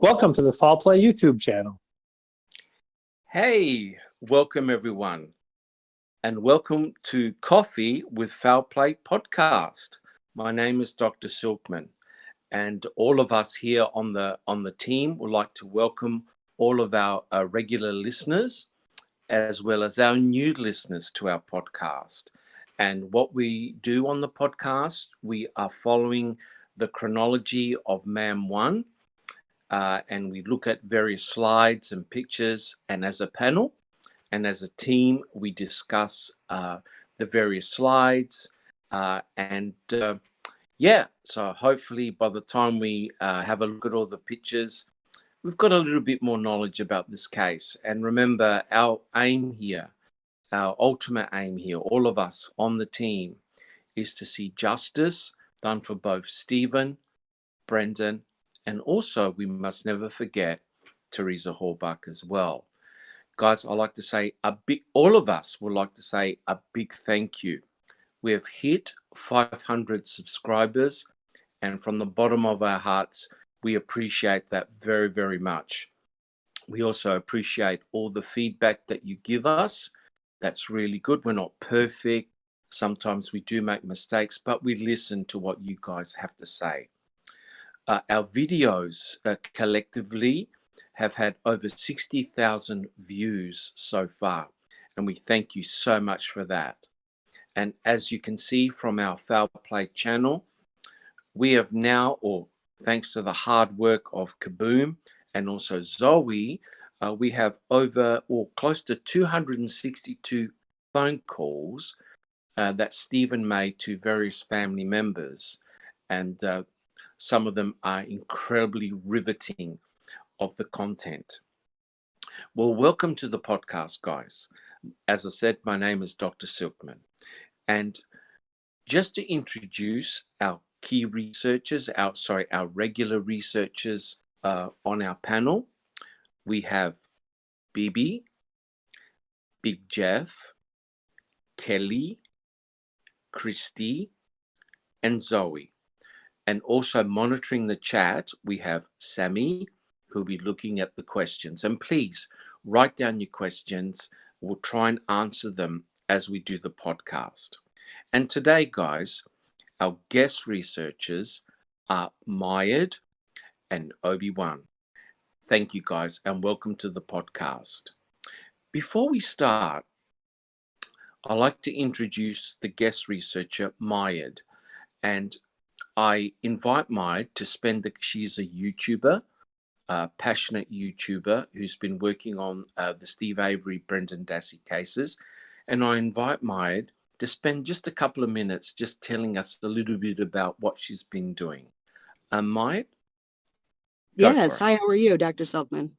Welcome to the Foul Play YouTube channel. Hey, welcome everyone, and welcome to Coffee with Foul Play podcast. My name is Dr. Silkman, and all of us here on the team would like to welcome all of our regular listeners, as well as our new listeners to our podcast. And what we do on the podcast, we are following the chronology of MAM 1. And we look at various slides and pictures, and as a panel and as a team, we discuss the various slides. So hopefully by the time we have a look at all the pictures, we've got a little bit more knowledge about this case. And remember, our aim here, our ultimate aim here, all of us on the team, is to see justice done for both Stephen, Brendan, and also we must never forget Teresa Halbach as well. Guys, I like to say all of us would like to say a big thank you. We have hit 500 subscribers, and from the bottom of our hearts, we appreciate that very, very much. We also appreciate all the feedback that you give us. That's really good. We're not perfect. Sometimes we do make mistakes, but we listen to what you guys have to say. Our videos collectively have had over 60,000 views so far, and we thank you so much for that. And as you can see from our Foul Play channel, we have now, or thanks to the hard work of Kaboom and also Zoe, we have over or close to 262 phone calls that Stephen made to various family members, and some of them are incredibly riveting of the content. Well, welcome to the podcast, guys. As I said, my name is Dr. Silkman. And just to introduce our key researchers, our regular researchers on our panel, we have Bibi, Big Jeff, Kelly, Christy, and Zoe. And also monitoring the chat, we have Sammy, who'll be looking at the questions. And please write down your questions. We'll try and answer them as we do the podcast. And today, guys, our guest researchers are Mayed and Obi-Wan. Thank you, guys, and welcome to the podcast. Before we start, I'd like to introduce the guest researcher, Mayed. And I invite Mayed to she's a YouTuber, passionate YouTuber who's been working on the Steve Avery, Brendan Dassey cases. And I invite Mayed to spend just a couple of minutes just telling us a little bit about what she's been doing. Mayed? Yes. Hi, how are you, Dr. Silkman?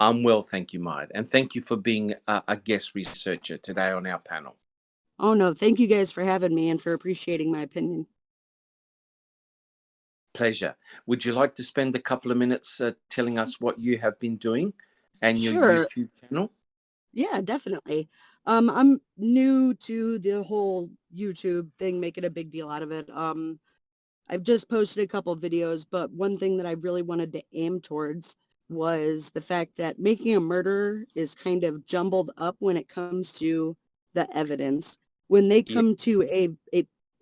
I'm well, thank you, Mayed. And thank you for being a guest researcher today on our panel. Oh, no. Thank you guys for having me and for appreciating my opinion. Pleasure. Would you like to spend a couple of minutes telling us what you have been doing and your YouTube channel? Yeah, definitely. I'm new to the whole YouTube thing, making a big deal out of it. I've just posted a couple of videos, but one thing that I really wanted to aim towards was the fact that making a murder is kind of jumbled up when it comes to the evidence. When they come to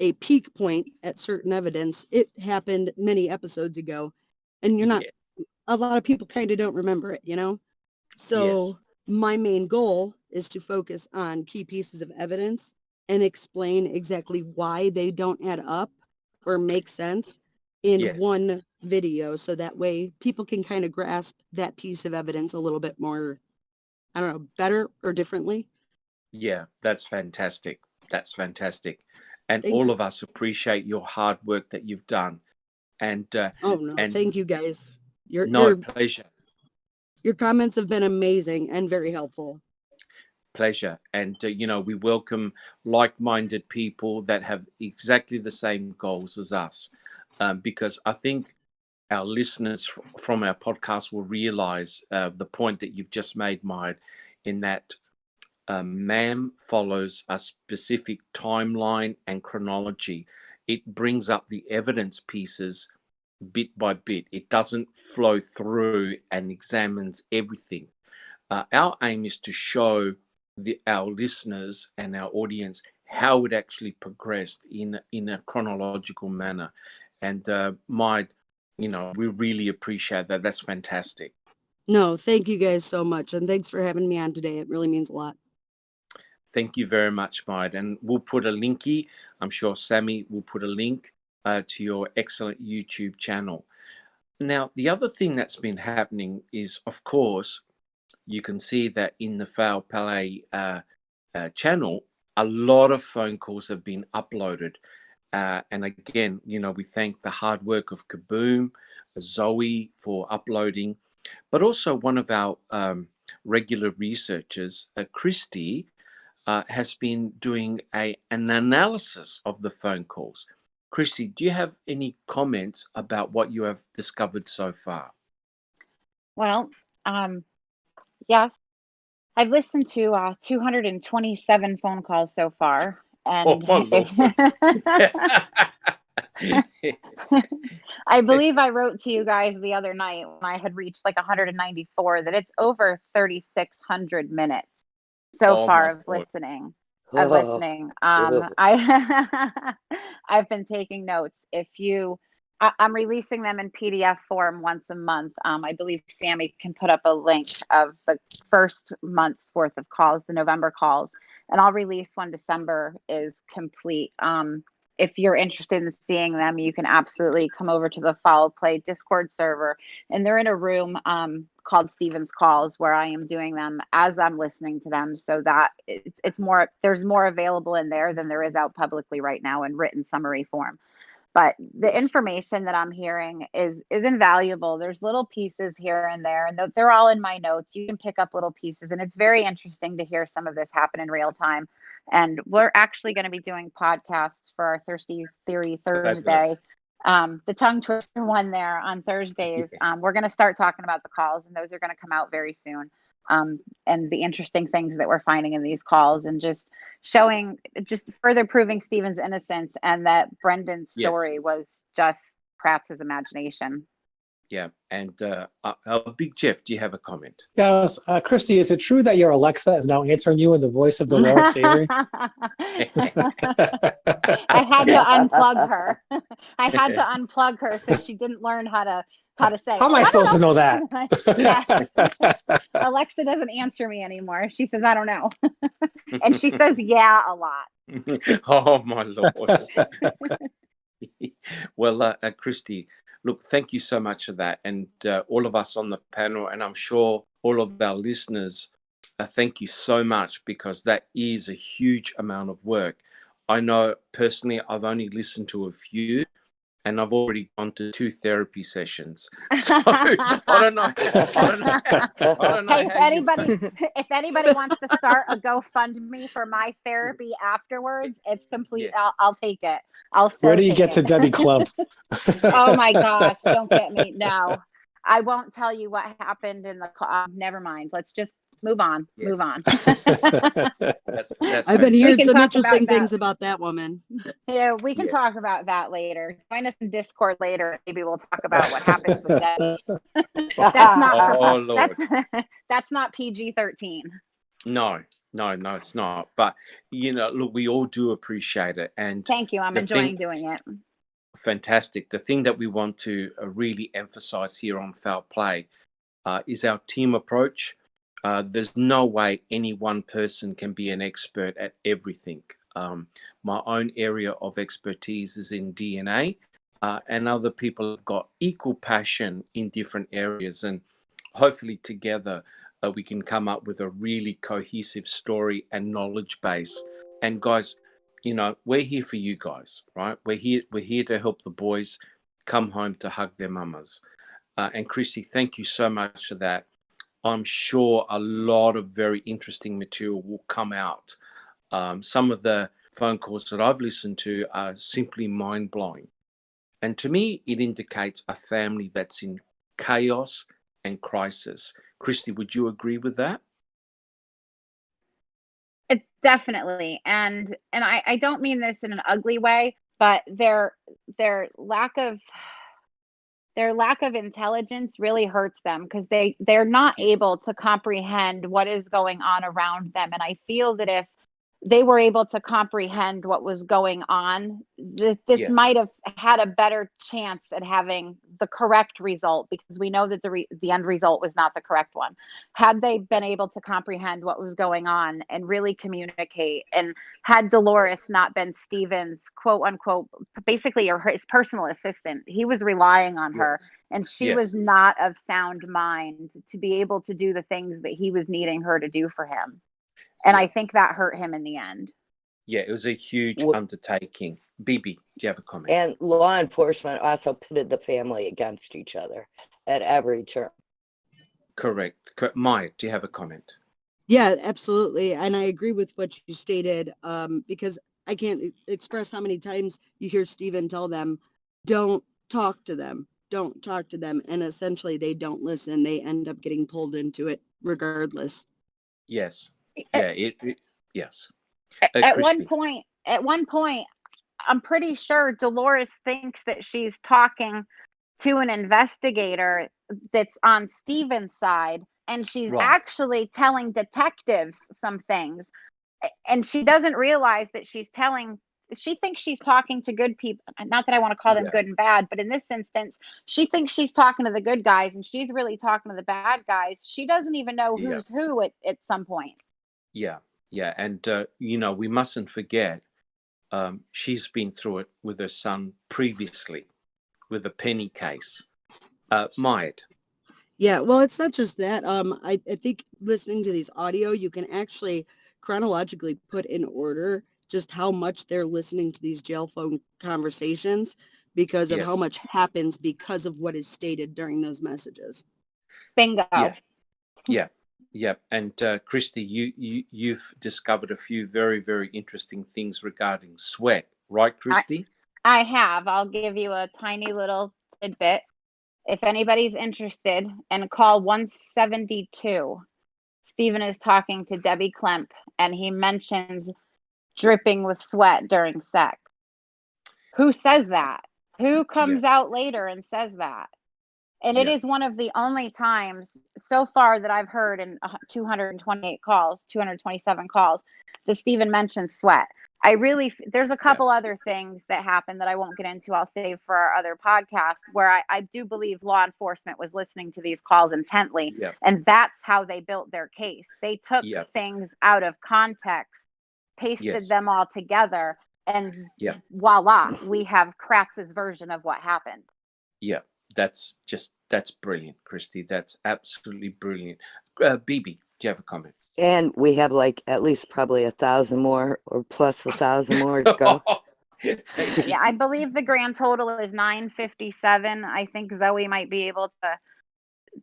a peak point at certain evidence, it happened many episodes ago, and a lot of people kind of don't remember it, So my main goal is to focus on key pieces of evidence and explain exactly why they don't add up or make sense in one video. So that way people can kind of grasp that piece of evidence a little bit more, I don't know, better or differently. Yeah, that's fantastic. That's fantastic. And all of us appreciate your hard work that you've done. And thank you guys. Pleasure. Your comments have been amazing and very helpful. Pleasure. And we welcome like-minded people that have exactly the same goals as us, because I think our listeners from our podcast will realize the point that you've just made, Mayed, in that MAM follows a specific timeline and chronology. It brings up the evidence pieces bit by bit. It doesn't flow through and examines everything. Our aim is to show our listeners and our audience how it actually progressed in a chronological manner. And we really appreciate that. That's fantastic. No, thank you guys so much. And thanks for having me on today. It really means a lot. Thank you very much, Mike. And we'll put a linky. I'm sure Sammy will put a link to your excellent YouTube channel. Now, the other thing that's been happening is, of course, you can see that in the Foul Palais channel, a lot of phone calls have been uploaded. And again, we thank the hard work of Kaboom, Zoe for uploading, but also one of our regular researchers, Christy, has been doing an analysis of the phone calls. Christy, do you have any comments about what you have discovered so far? Well, yes, I've listened to 227 phone calls so far, Oh, and my Lord. I believe I wrote to you guys the other night when I had reached like 194 that it's over 3,600 minutes so Oh, far my of God. listening. Oh. I've been taking notes. I'm releasing them in PDF form once a month. I believe Sammy can put up a link of the first month's worth of calls, the November calls, and I'll release when December is complete. If you're interested in seeing them, you can absolutely come over to the Foul Play Discord server, and they're in a room called Steven's Calls, where I am doing them as I'm listening to them, so that it's more, there's more available in there than there is out publicly right now in written summary form. But the information that I'm hearing is invaluable. There's little pieces here and there, and they're all in my notes. You can pick up little pieces, and it's very interesting to hear some of this happen in real time. And we're actually going to be doing podcasts for our Thirsty Theory Thursday. The tongue twister one there on Thursdays. We're going to start talking about the calls, and those are going to come out very soon. And the interesting things that we're finding in these calls, and just further proving Steven's innocence, and that Brendan's story was just Pratt's imagination. Yeah. And Big Jeff, do you have a comment? Yes, Christy, is it true that your Alexa is now answering you in the voice of Dolores Avery? I had to unplug her. I had to unplug her so she didn't learn how to say. How am I supposed to know that? Yes. Alexa doesn't answer me anymore. She says, I don't know. And she says, yeah, a lot. Oh, my Lord. Well, Christy, look, thank you so much for that. And all of us on the panel, and I'm sure all of our listeners, thank you so much, because that is a huge amount of work. I know personally, I've only listened to a few, and I've already gone to 2 therapy sessions. So I don't know. Hey, if anybody wants to start a GoFundMe for my therapy afterwards, it's complete. Yes. I'll take it. Where do you get to Debbie Club? Oh my gosh, don't get me. No, I won't tell you what happened in the call. Never mind. Let's just move on. Yes. Move on. That's I've been hearing can some talk interesting about that. things about that woman. Yeah, we can Yes. talk about that later. Join us in Discord later. Maybe we'll talk about what happens with Debbie. That's not. Oh, Lord. That's not PG-13. No, it's not. But, look, we all do appreciate it. And Thank you. I'm enjoying doing it. Fantastic. The thing that we want to really emphasize here on Foul Play is our team approach. There's no way any one person can be an expert at everything. My own area of expertise is in DNA, and other people have got equal passion in different areas. And hopefully together we can come up with a really cohesive story and knowledge base. And guys, we're here for you guys, right? We're here to help the boys come home to hug their mamas. And Christy, thank you so much for that. I'm sure a lot of very interesting material will come out. Some of the phone calls that I've listened to are simply mind-blowing. And to me, it indicates a family that's in chaos and crisis. Christy, would you agree with that? Definitely. And I don't mean this in an ugly way, but their lack of their lack of intelligence really hurts them because they're not able to comprehend what is going on around them. And I feel that if they were able to comprehend what was going on, this Yes. might have had a better chance at having the correct result, because we know that the end result was not the correct one. Had they been able to comprehend what was going on and really communicate, and had Dolores not been Steven's quote unquote, basically his personal assistant, he was relying on her, Yes. and she Yes. was not of sound mind to be able to do the things that he was needing her to do for him. And Yeah. I think that hurt him in the end. Yeah, it was a huge Well- undertaking. Bibi, do you have a comment? And law enforcement also pitted the family against each other at every turn. Correct. Maya, do you have a comment? Yeah, absolutely. And I agree with what you stated, because I can't express how many times you hear Steven tell them, don't talk to them, don't talk to them. And essentially they don't listen. They end up getting pulled into it regardless. Yes. Yeah, yes. At Christy. one point, I'm pretty sure Dolores thinks that she's talking to an investigator that's on Steven's side, and she's Right. actually telling detectives some things. And she doesn't realize that she thinks she's talking to good people. Not that I want to call them Yeah. good and bad, but in this instance, she thinks she's talking to the good guys and she's really talking to the bad guys. She doesn't even know Yeah. who's who at some point. Yeah. Yeah. And, we mustn't forget, she's been through it with her son previously with the Penny case. Maya. Yeah, well, it's not just that. I think listening to these audio, you can actually chronologically put in order just how much they're listening to these jail phone conversations because of how Yes. much happens because of what is stated during those messages. Bingo. Yes. Yeah. Yeah. And Christy, you've discovered a few very, very interesting things regarding sweat, right, Christy? I have. I'll give you a tiny little tidbit. If anybody's interested, and call 172. Stephen is talking to Debbie Klemp, and he mentions dripping with sweat during sex. Who says that? Who comes out later and says that? And it Yeah. is one of the only times so far that I've heard in 228 calls, 227 calls, that Stephen mentions sweat. There's a couple other things that happened that I won't get into. I'll save for our other podcast, where I do believe law enforcement was listening to these calls intently. Yeah. And that's how they built their case. They took Yeah. things out of context, pasted Yes. them all together, and Yeah. voila, we have Kratz's version of what happened. Yeah. That's brilliant, Christy. That's absolutely brilliant. Bibi, do you have a comment? And we have like at least probably 1,000 more or plus 1,000 more to go. Yeah, I believe the grand total is 957. I think Zoe might be able to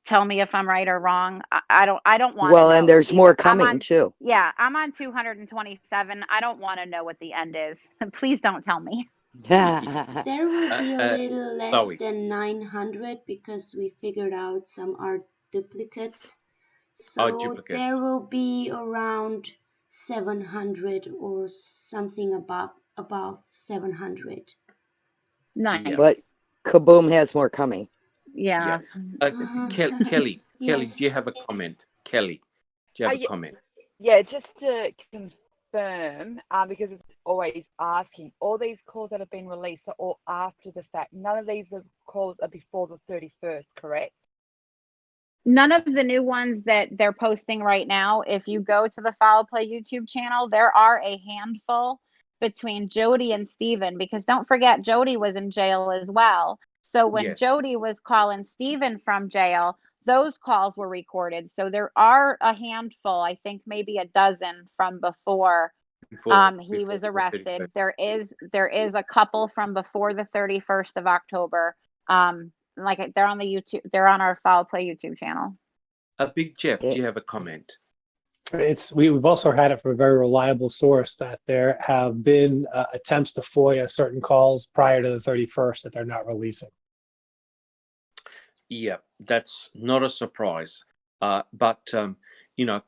tell me if I'm right or wrong. I don't want. Well, and there's more coming too. Yeah, I'm on 227. I don't want to know what the end is. Please don't tell me. There will be a little less Zoe. than 900 because we figured out some are duplicates. So duplicates. there will be around 700 or something above 700. Nice. Yeah. But Kaboom has more coming. Yeah. Kelly, Yes. do you have a comment? Kelly, do you have a Yeah. comment? Yeah, just to confirm, because it's always asking, all these calls that have been released are all after the fact. None of these calls are before the 31st, correct? None of the new ones that they're posting right now, if you go to the Foul Play YouTube channel, there are a handful between Jody and Steven, because don't forget, Jody was in jail as well. So when Yes. Jody was calling Steven from jail, those calls were recorded. So there are a handful, I think maybe a dozen from before he Before was the arrested. 31st. There is a couple from before the 31st of October. Like they're on the YouTube, they're on our Foul Play YouTube channel. Big Jeff, do you have a comment? We've also had it from a very reliable source that there have been attempts to FOIA certain calls prior to the 31st that they're not releasing. Yeah, that's not a surprise. But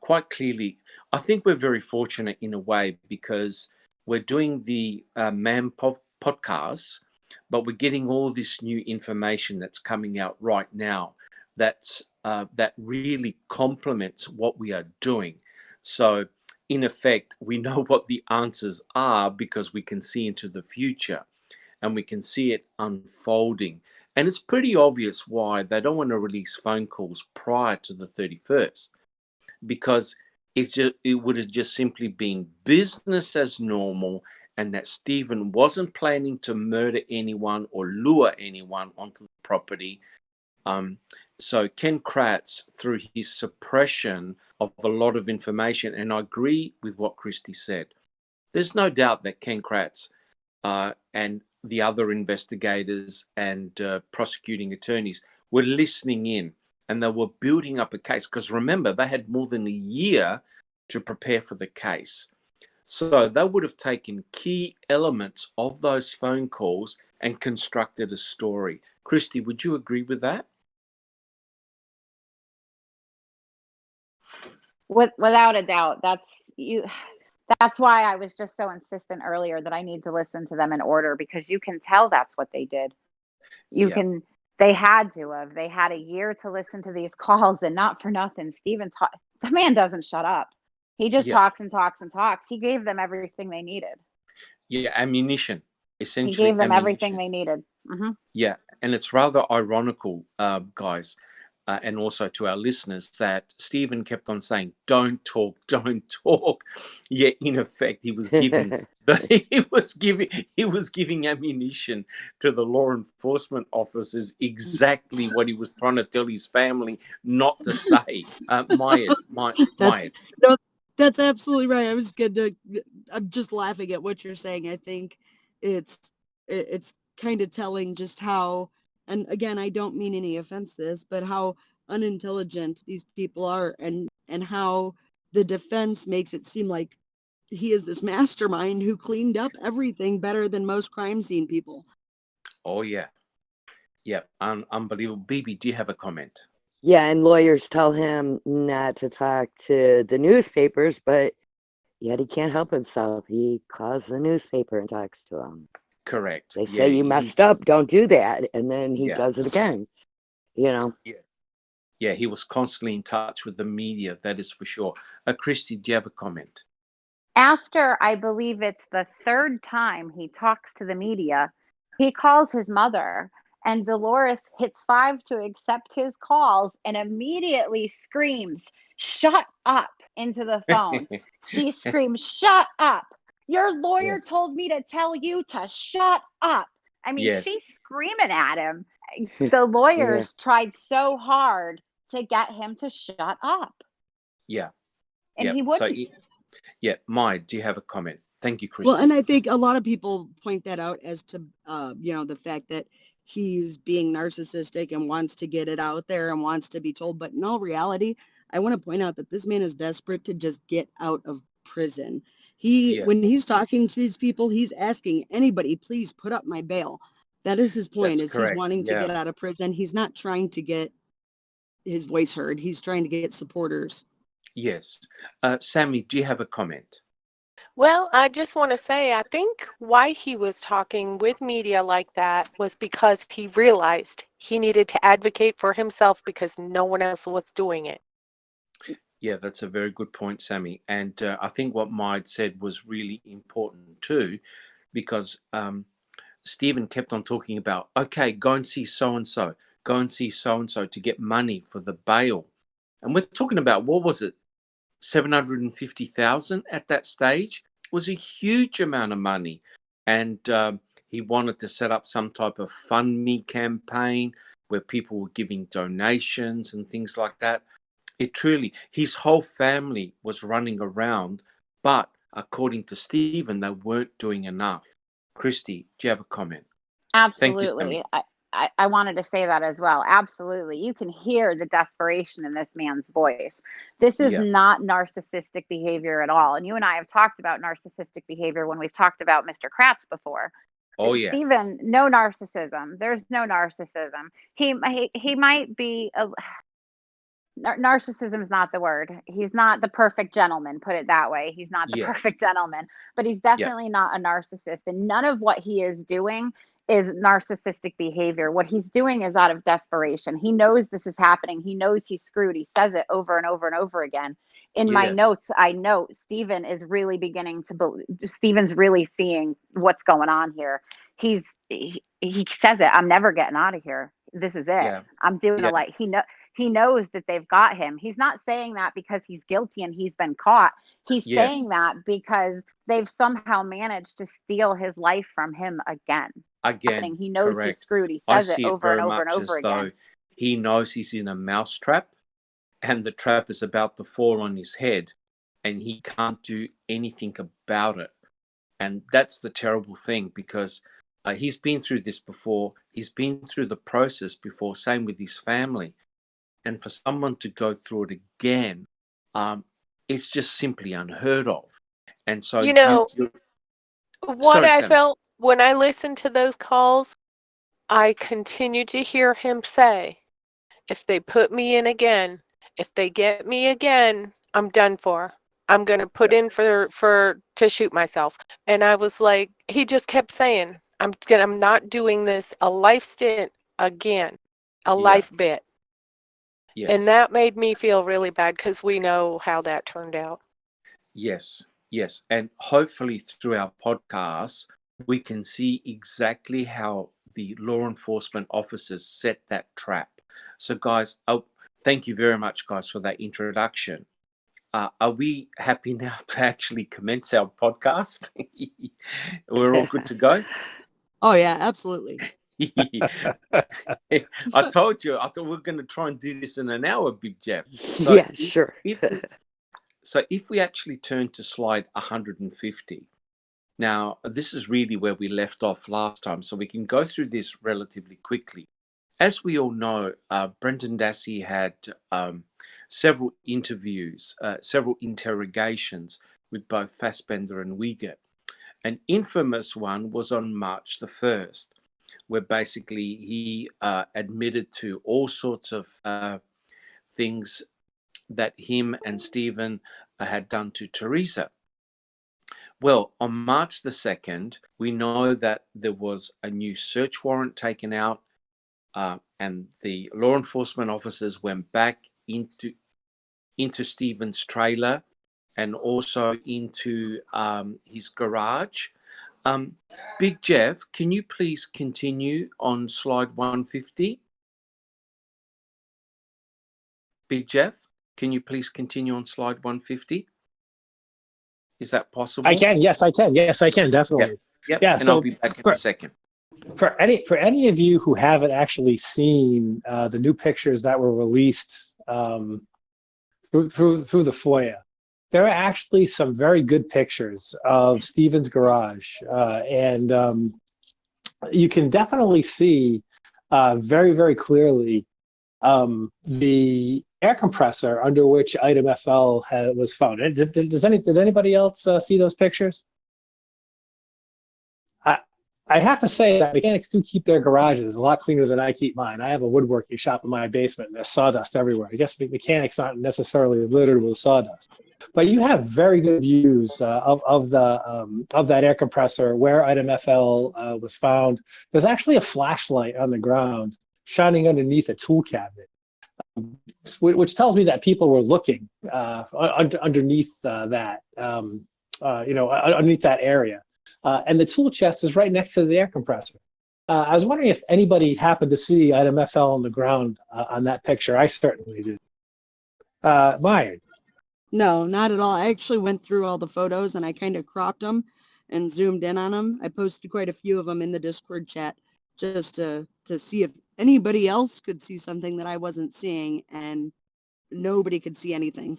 quite clearly, I think we're very fortunate in a way because we're doing the MAM podcast but we're getting all this new information that's coming out right now that really complements what we are doing. So in effect, we know what the answers are because we can see into the future and we can see it unfolding. And it's pretty obvious why they don't want to release phone calls prior to the 31st, because it would have just simply been business as normal, and that Stephen wasn't planning to murder anyone or lure anyone onto the property. So Ken Kratz, through his suppression of a lot of information, and I agree with what Christy said, there's no doubt that Ken Kratz and the other investigators and prosecuting attorneys were listening in, and they were building up a case, because remember, they had more than a year to prepare for the case. So they would have taken key elements of those phone calls and constructed a story. Christy, would you agree with that? Without a doubt, that's why I was just so insistent earlier that I need to listen to them in order, because you can tell that's what they did. They had a year to listen to these calls, and not for nothing, the man doesn't shut up. He just talks and talks and talks. He gave them everything they needed. Yeah, ammunition. He Essentially, gave them everything ammunition. they needed. Mm-hmm. Yeah, and it's rather ironical, guys, and also to our listeners, that Stephen kept on saying, "Don't talk, don't talk." Yet, in effect, he was giving he was giving ammunition to the law enforcement officers, exactly what he was trying to tell his family not to say. Maya. No, that's absolutely right. I'm just laughing at what you're saying. I think it's kind of telling just how, and again, I don't mean any offense to this, but how unintelligent these people are, and how the defense makes it seem like he is this mastermind who cleaned up everything better than most crime scene people. Oh yeah, yeah, unbelievable. BB, do you have a comment? Yeah, and lawyers tell him not to talk to the newspapers, but yet he can't help himself. He calls the newspaper and talks to them. Correct. They say you messed up, don't do that, and then he Yeah. does it again. You know. Yeah, he was constantly in touch with the media. That is for sure. Christy, do you have a comment? After, I believe it's the third time he talks to the media, he calls his mother, and Dolores hits 5 to accept his calls and immediately screams, "Shut up," into the phone. She screams, "Shut up. Your lawyer Yes. told me to tell you to shut up." I mean, Yes. she's screaming at him. The lawyers tried so hard to get him to shut up. Yeah. And he wouldn't. Maya, do you have a comment? Thank you, Christy. Well, and I think a lot of people point that out as to, the fact that he's being narcissistic and wants to get it out there and wants to be told. But in all reality, I want to point out that this man is desperate to just get out of prison. When he's talking to these people, he's asking anybody, please put up my bail. That is his point. That's He's correct. wanting to get out of prison. He's not trying to get his voice heard. He's trying to get supporters. Yes. Sammy, do you have a comment? Well, I just want to say, I think why he was talking with media like that was because he realized he needed to advocate for himself because no one else was doing it. Yeah, that's a very good point, Sammy. And I think what Maya said was really important too, because Stephen kept on talking about, okay, go and see so-and-so, go and see so-and-so to get money for the bail. And we're talking about, what was it, 750,000 at that stage? It was a huge amount of money. And he wanted to set up some type of Fund Me campaign where people were giving donations and things like that. His whole family was running around, but according to Stephen, they weren't doing enough. Christy, do you have a comment? Absolutely. I wanted to say that as well. Absolutely. You can hear the desperation in this man's voice. This is not narcissistic behavior at all. And you and I have talked about narcissistic behavior when we've talked about Mr. Kratz before. Oh, yeah. Stephen, no narcissism. There's no narcissism. He might be narcissism is not the word. He's not the perfect gentleman, put it that way. He's not the perfect gentleman, but he's definitely not a narcissist. And none of what he is doing is narcissistic behavior. What he's doing is out of desperation. He knows this is happening. He knows he's screwed. He says it over and over and over again. In my Yes. notes, I note Stephen is really beginning to believe, Stephen's really seeing what's going on here. He says it, I'm never getting out of here. This is it. Yeah. I'm doing Yeah. a light. He knows that they've got him. He's not saying that because he's guilty and he's been caught. He's Yes. saying that because they've somehow managed to steal his life from him again. Again, He knows he's correct. screwed. He I says it see it over and very over and much over as though again. he knows he's in a mousetrap and the trap is about to fall on his head and he can't do anything about it. And that's the terrible thing, because he's been through this before. He's been through the process before, same with his family. And for someone to go through it again, it's just simply unheard of. And so, You know, you- what Sorry, I Sam. felt when I listened to those calls, I continued to hear him say, if they put me in again, if they get me again, I'm done for. I'm going to put in to shoot myself. And I was like, he just kept saying, I'm not doing this a life stint again, a life bit. yes. And that made me feel really bad because we know how that turned out. Yes, yes. And hopefully through our podcast, we can see exactly how the law enforcement officers set that trap. So, guys, thank you very much, guys, for that introduction. Are we happy now to actually commence our podcast? We're all good to go? Oh yeah, absolutely. I told you, I thought we were going to try and do this in an hour, Big Jeff. So Yeah, sure. If we actually turn to slide 150, now this is really where we left off last time, so we can go through this relatively quickly. As we all know, Brendan Dassey had several interviews, several interrogations with both Fassbender and Wiegert. An infamous one was on March the 1st, where basically he admitted to all sorts of things that him and Stephen had done to Teresa. Well, on March the 2nd, we know that there was a new search warrant taken out, and the law enforcement officers went back into Stephen's trailer and also into his garage. Big Jeff, can you please continue on slide 150? Big Jeff, can you please continue on slide 150? Is that possible? I can. Yes, I can. Yes, I can. Definitely. Yep. Yeah, And so I'll be back in a second. For any of you who haven't actually seen the new pictures that were released through the FOIA, there are actually some very good pictures of Stephen's garage, and you can definitely see very, very clearly the air compressor under which item FL was found. Did anybody else see those pictures? I have to say that mechanics do keep their garages a lot cleaner than I keep mine. I have a woodworking shop in my basement, and there's sawdust everywhere. I guess mechanics aren't necessarily littered with sawdust, but you have very good views of that air compressor where item FL was found. There's actually a flashlight on the ground shining underneath a tool cabinet, which tells me that people were looking underneath that, underneath that area. And the tool chest is right next to the air compressor. I was wondering if anybody happened to see item FL on the ground on that picture. I certainly did. Myron. No, not at all. I actually went through all the photos and I kind of cropped them and zoomed in on them. I posted quite a few of them in the Discord chat just to see if anybody else could see something that I wasn't seeing, and nobody could see anything.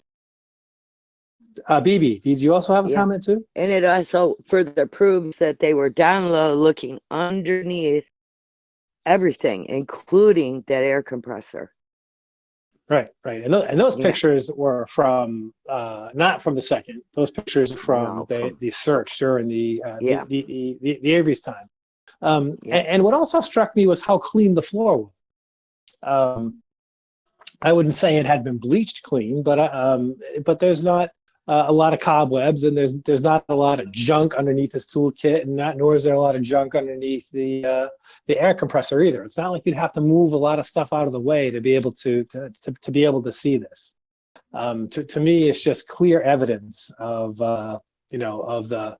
BB, did you also have a Yeah. comment too? And it also further proves that they were down low looking underneath everything, including that air compressor. Right. And those Yeah. pictures were from not from the second. Those pictures are from the search during the Avery's time. And what also struck me was how clean the floor was. I wouldn't say it had been bleached clean, but there's not a lot of cobwebs, and there's not a lot of junk underneath this toolkit, and nor is there a lot of junk underneath the air compressor either. It's not like you'd have to move a lot of stuff out of the way to be able to be able to see this. To me, it's just clear evidence of of the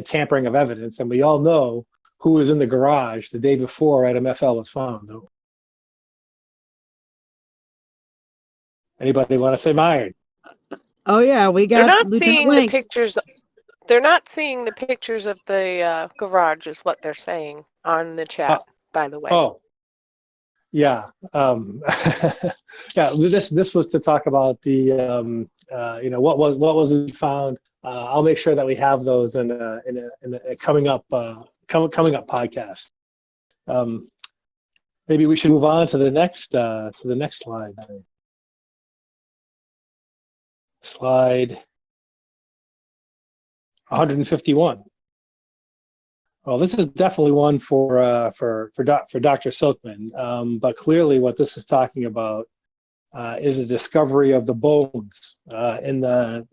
tampering of evidence, and we all know who was in the garage the day before Adam FL was found. Anybody want to say mine? Oh yeah, we They're got not Lieutenant seeing the Link. pictures. They're not seeing the pictures of the garage, is what they're saying on the chat. By the way. Oh, yeah, yeah. This was to talk about the what was found. I'll make sure that we have those in a coming up podcast. Maybe we should move on to the next slide. Slide 151. Well, this is definitely one for Dr. Silkman, but clearly what this is talking about is the discovery of the bones in the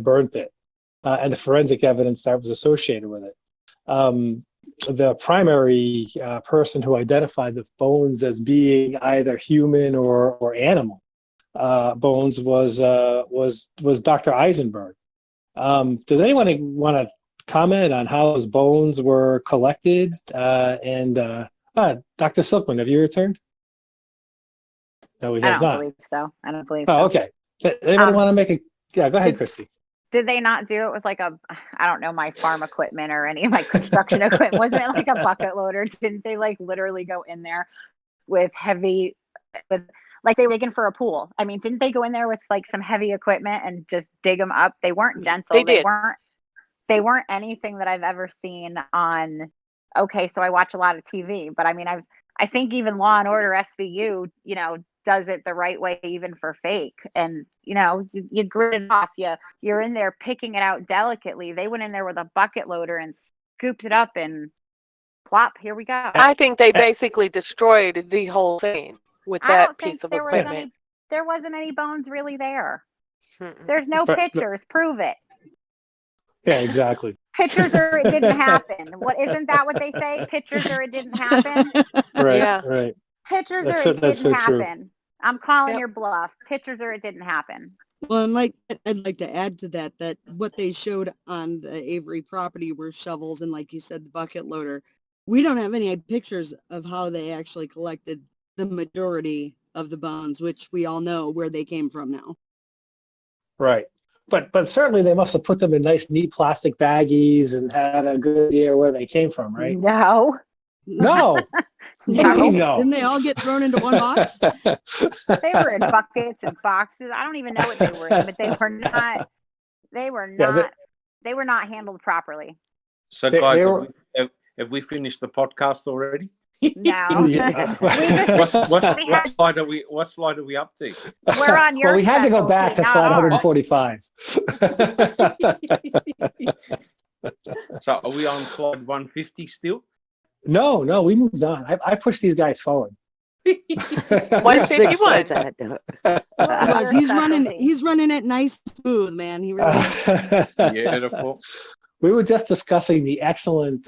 burn pit and the forensic evidence that was associated with it. The primary person who identified the bones as being either human or animal bones was Dr. Eisenberg. Does anyone want to comment on how those bones were collected? Dr. Silkman, have you returned? No, he I has don't not. believe so. I don't believe Oh, so. okay. Anybody want to make a? Yeah, go ahead, Christy. Did they not do it with like I don't know, my farm equipment or any of my construction equipment? Wasn't it like a bucket loader? Didn't they like literally go in there with like they were digging for a pool? I mean, didn't they go in there with like some heavy equipment and just dig them up? They weren't gentle. They did. They weren't anything that I've ever seen on. Okay, so I watch a lot of TV, but I mean, I think even Law and Order SVU, does it the right way even for fake. And you grit it off. You're in there picking it out delicately. They went in there with a bucket loader and scooped it up and plop, here we go. I think they basically destroyed the whole thing with I that don't think piece of there was equipment. there wasn't any bones really there. Mm-mm. There's no pictures. Prove it. Yeah, exactly. Pictures or it didn't happen. Isn't that what they say? Pictures or it didn't happen. Right, Yeah. right. Pictures That's or so- it that's didn't so true. happen. I'm calling Yep. your bluff. Pictures or it didn't happen. Well, and I'd like to add to that what they showed on the Avery property were shovels and, like you said, the bucket loader. We don't have any pictures of how they actually collected the majority of the bones, which we all know where they came from now. Right. But certainly they must have put them in nice, neat plastic baggies and had a good idea where they came from, right? No. No. What do you mean no? Didn't they all get thrown into one box? They were in buckets and boxes. I don't even know what they were in, but they were not. They were Yeah, not. They were not handled properly. So, They- guys, they were- have we finished the podcast already? No. Yeah. What We had- slide are we? What slide are we up to? We're on your Well, we had to go specialty, back to not slide ours. 145. So, are we on slide 150 still? No, we moved on. I pushed these guys forward. 151. Because he's running it nice smooth, man. He really Beautiful. We were just discussing the excellent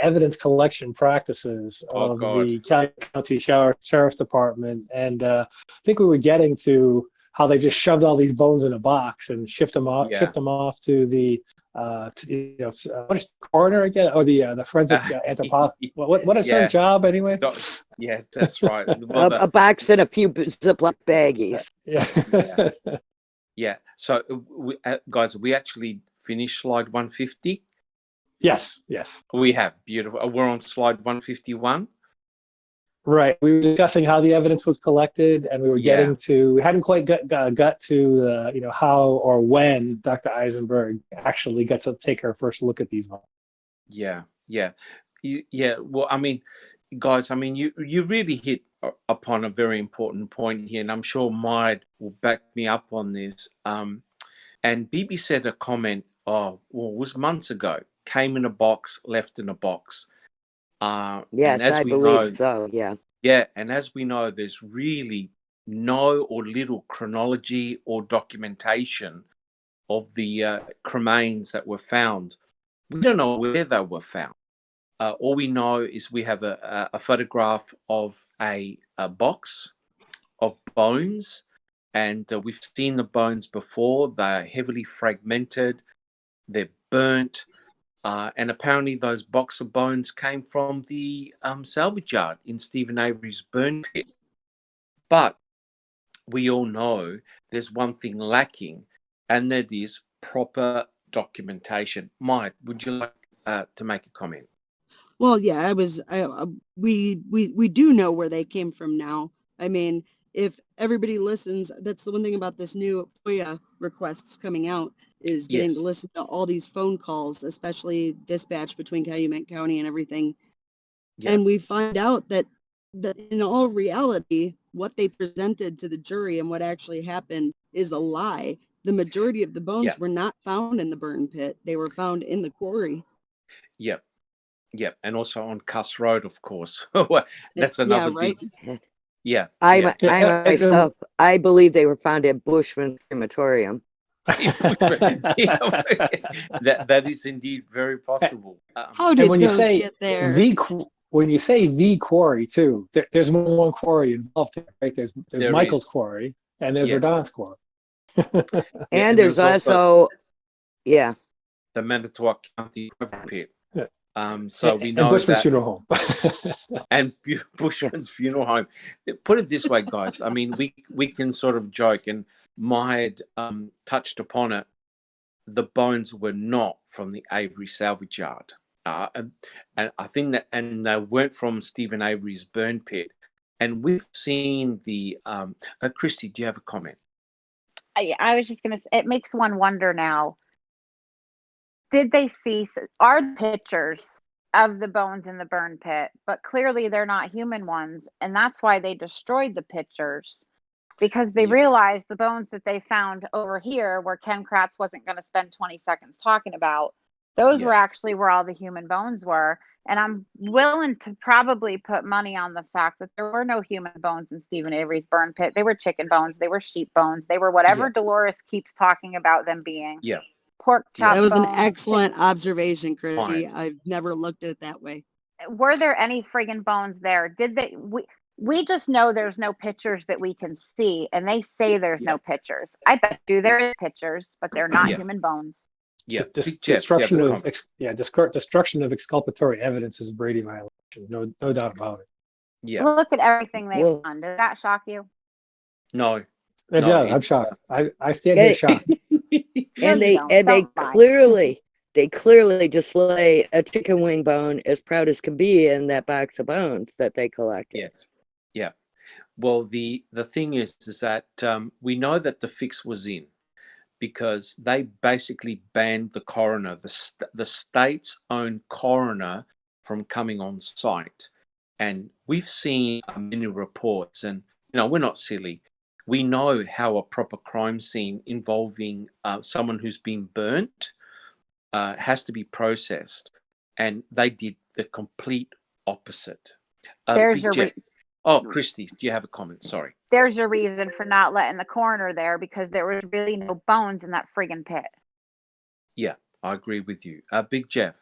evidence collection practices of the County Sheriff's Department, and I think we were getting to how they just shoved all these bones in a box and shipped them off to the what is the coroner again, or the forensic anthropologist? What is her job anyway? Yeah, that's right. A box and a few Ziploc baggies. Yeah. Yeah. So, guys, we actually finished slide 150. Yes. We have. Beautiful. We're on slide 151. Right. We were discussing how the evidence was collected, and we were getting to. We hadn't quite got to how or when Dr. Eisenberg actually got to take her first look at these ones. Yeah. Well, I mean, guys, you really hit upon a very important point here, and I'm sure Maid will back me up on this. And Bibi said a comment. It was months ago. Came in a box, left in a box. Yes, I believe so. Yeah. Yeah, and as we know, there's really no or little chronology or documentation of the cremains that were found. We don't know where they were found. All we know is we have a photograph of a box of bones, and we've seen the bones before. They're heavily fragmented, they're burnt, and apparently those box of bones came from the salvage yard in Stephen Avery's burn pit. But we all know there's one thing lacking, and that is proper documentation. Mike, would you like to make a comment? Well, yeah, we do know where they came from now. I mean, if everybody listens, that's the one thing about this new FOIA requests coming out, is getting Yes. to listen to all these phone calls, especially dispatch between Calumet County and everything. Yeah. And we find out that in all reality, what they presented to the jury and what actually happened is a lie. The majority of the bones Yeah. were not found in the burn pit. They were found in the quarry. Yep. Yep. And also on Cuss Road, of course. That's another right. big. Yeah. I yeah. Yeah, myself, I believe they were found at Bushman's crematorium. that is indeed very possible. How did when you those say get there? when you say the quarry too, there's more than one quarry involved here, right? There's There Michael's is. quarry and there's Yes. Verdon's quarry. And there's also, yeah, the Manitowoc County gravel pit. Yeah. So we and know Bushman's that, funeral home. and Bushman's funeral home. Put it this way, guys. I mean, we can sort of joke, and Maya touched upon it. The bones were not from the Avery salvage yard, and I think that, and they weren't from Stephen Avery's burn pit. And we've seen the. Christy, do you have a comment? I was just going to say, it makes one wonder now. Did they see, are pictures of the bones in the burn pit, but clearly they're not human ones. And that's why they destroyed the pictures, because they Yeah. realized the bones that they found over here, where Ken Kratz wasn't going to spend 20 seconds talking about, those Yeah. were actually where all the human bones were. And I'm willing to probably put money on the fact that there were no human bones in Stephen Avery's burn pit. They were chicken bones, they were sheep bones, they were whatever Yeah. Dolores keeps talking about them being. Yeah. Pork chop That was an bones. excellent observation, Christy. Fine. I've never looked at it that way. Were there any friggin' bones there? Did they? We just know there's no pictures that we can see, and they say there's Yeah. no pictures. I bet you there is pictures, but they're not Yeah. human bones. Yeah. Dis- Big Jeff, you have destruction a of comment? destruction of exculpatory evidence is a Brady violation. No doubt about it. Yeah. Look at everything they've Well- done. Does that shock you? No. It No, does. I'm it's- shocked. I stand here Yeah. shocked. No, and you they don't. and they Don't lie. clearly display a chicken wing bone as proud as can be in that box of bones that they collected. Yes. Yeah. Well, the thing is that we know that the fix was in, because they basically banned the coroner, the state's own coroner, from coming on site. And we've seen many reports, and we're not silly. We know how a proper crime scene involving someone who's been burnt has to be processed, and they did the complete opposite. There's Big your Jeff. Oh, Christy, do you have a comment? Sorry. There's your reason for not letting the coroner there, because there was really no bones in that friggin' pit. Yeah, I agree with you. Big Jeff.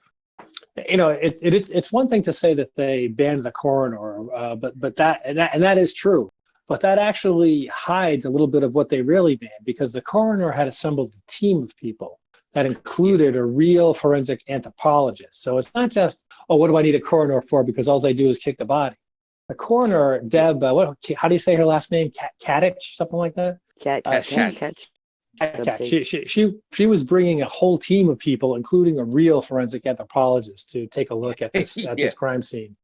It's one thing to say that they banned the coroner, but that is true. But that actually hides a little bit of what they really banned, because the coroner had assembled a team of people that included a real forensic anthropologist. So it's not just, what do I need a coroner for? Because all they do is kick the body. The coroner, Deb, how do you say her last name? Kadich, something like that? She was bringing a whole team of people, including a real forensic anthropologist, to take a look at this this crime scene.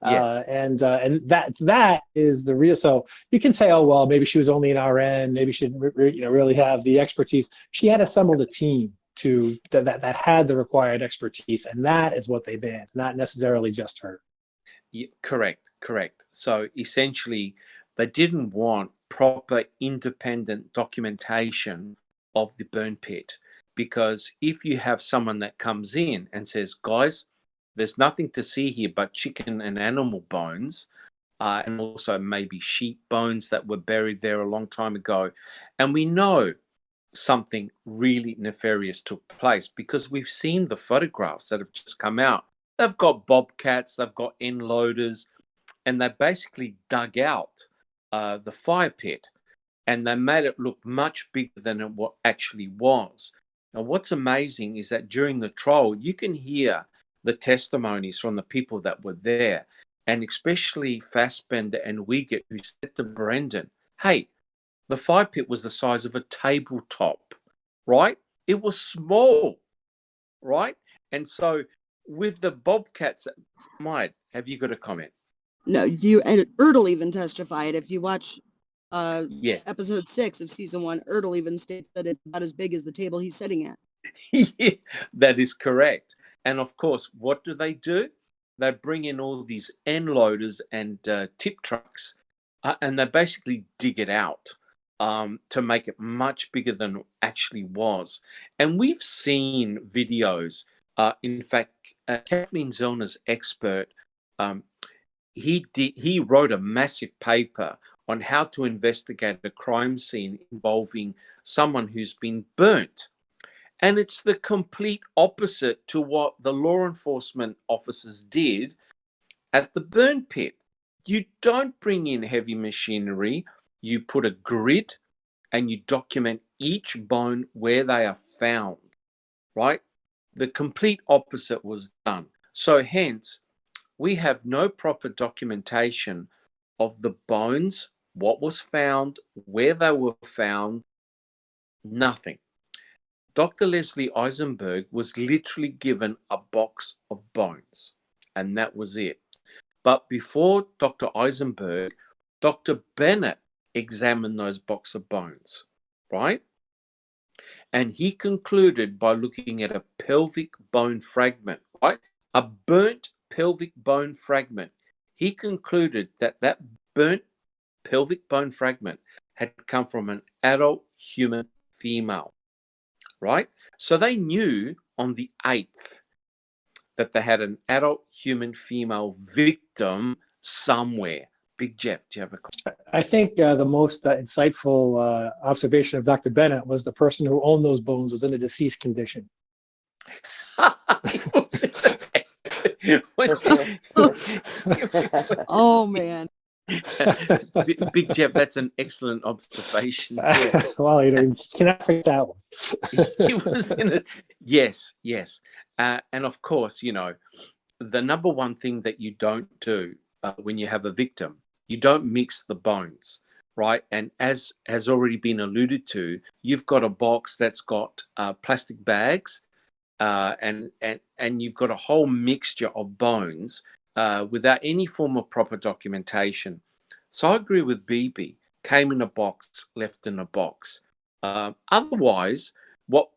Yes. And that is the real. So you can say, maybe she was only an RN, maybe she didn't really have the expertise. She had assembled a team that had the required expertise, and that is what they banned, not necessarily just her. Yeah, correct. So essentially, they didn't want proper independent documentation of the burn pit, because if you have someone that comes in and says, guys, there's nothing to see here but chicken and animal bones, and also maybe sheep bones that were buried there a long time ago. And we know something really nefarious took place because we've seen the photographs that have just come out. They've got bobcats, they've got end loaders, and they basically dug out the fire pit, and they made it look much bigger than it actually was. Now, what's amazing is that during the trial, you can hear the testimonies from the people that were there, and especially Fassbender and Wiegert, who said to Brendan, hey, the fire pit was the size of a tabletop, right? It was small, right? And so with the bobcats, Mike, have you got a comment? No, and Ertl even testified. If you watch Yes. episode 6 of season 1, Ertl even states that it's about as big as the table he's sitting at. Yeah, that is correct. And of course, what do? They bring in all these end loaders and tip trucks, and they basically dig it out to make it much bigger than it actually was. And we've seen videos. In fact, Kathleen Zellner's expert, he wrote a massive paper on how to investigate a crime scene involving someone who's been burnt. And it's the complete opposite to what the law enforcement officers did at the burn pit. You don't bring in heavy machinery. You put a grid and you document each bone where they are found, right? The complete opposite was done. So hence, we have no proper documentation of the bones, what was found, where they were found, nothing. Dr. Leslie Eisenberg was literally given a box of bones, and that was it. But before Dr. Eisenberg, Dr. Bennett examined those box of bones, right? And he concluded by looking at a pelvic bone fragment, right? A burnt pelvic bone fragment. He concluded that that burnt pelvic bone fragment had come from an adult human female, right? So they knew on the 8th that they had an adult human female victim somewhere. Big Jeff, do you have a comment? I think the most insightful observation of Dr. Bennett was the person who owned those bones was in a deceased condition. Oh, man. Big Jeff, that's an excellent observation. Well, you cannot forget that one. He was in it. Yes. And of course, the number one thing that you don't do when you have a victim, you don't mix the bones, right? And as has already been alluded to, you've got a box that's got plastic bags, and you've got a whole mixture of bones without any form of proper documentation. So I agree with BB. Came in a box, left in a box. Otherwise, what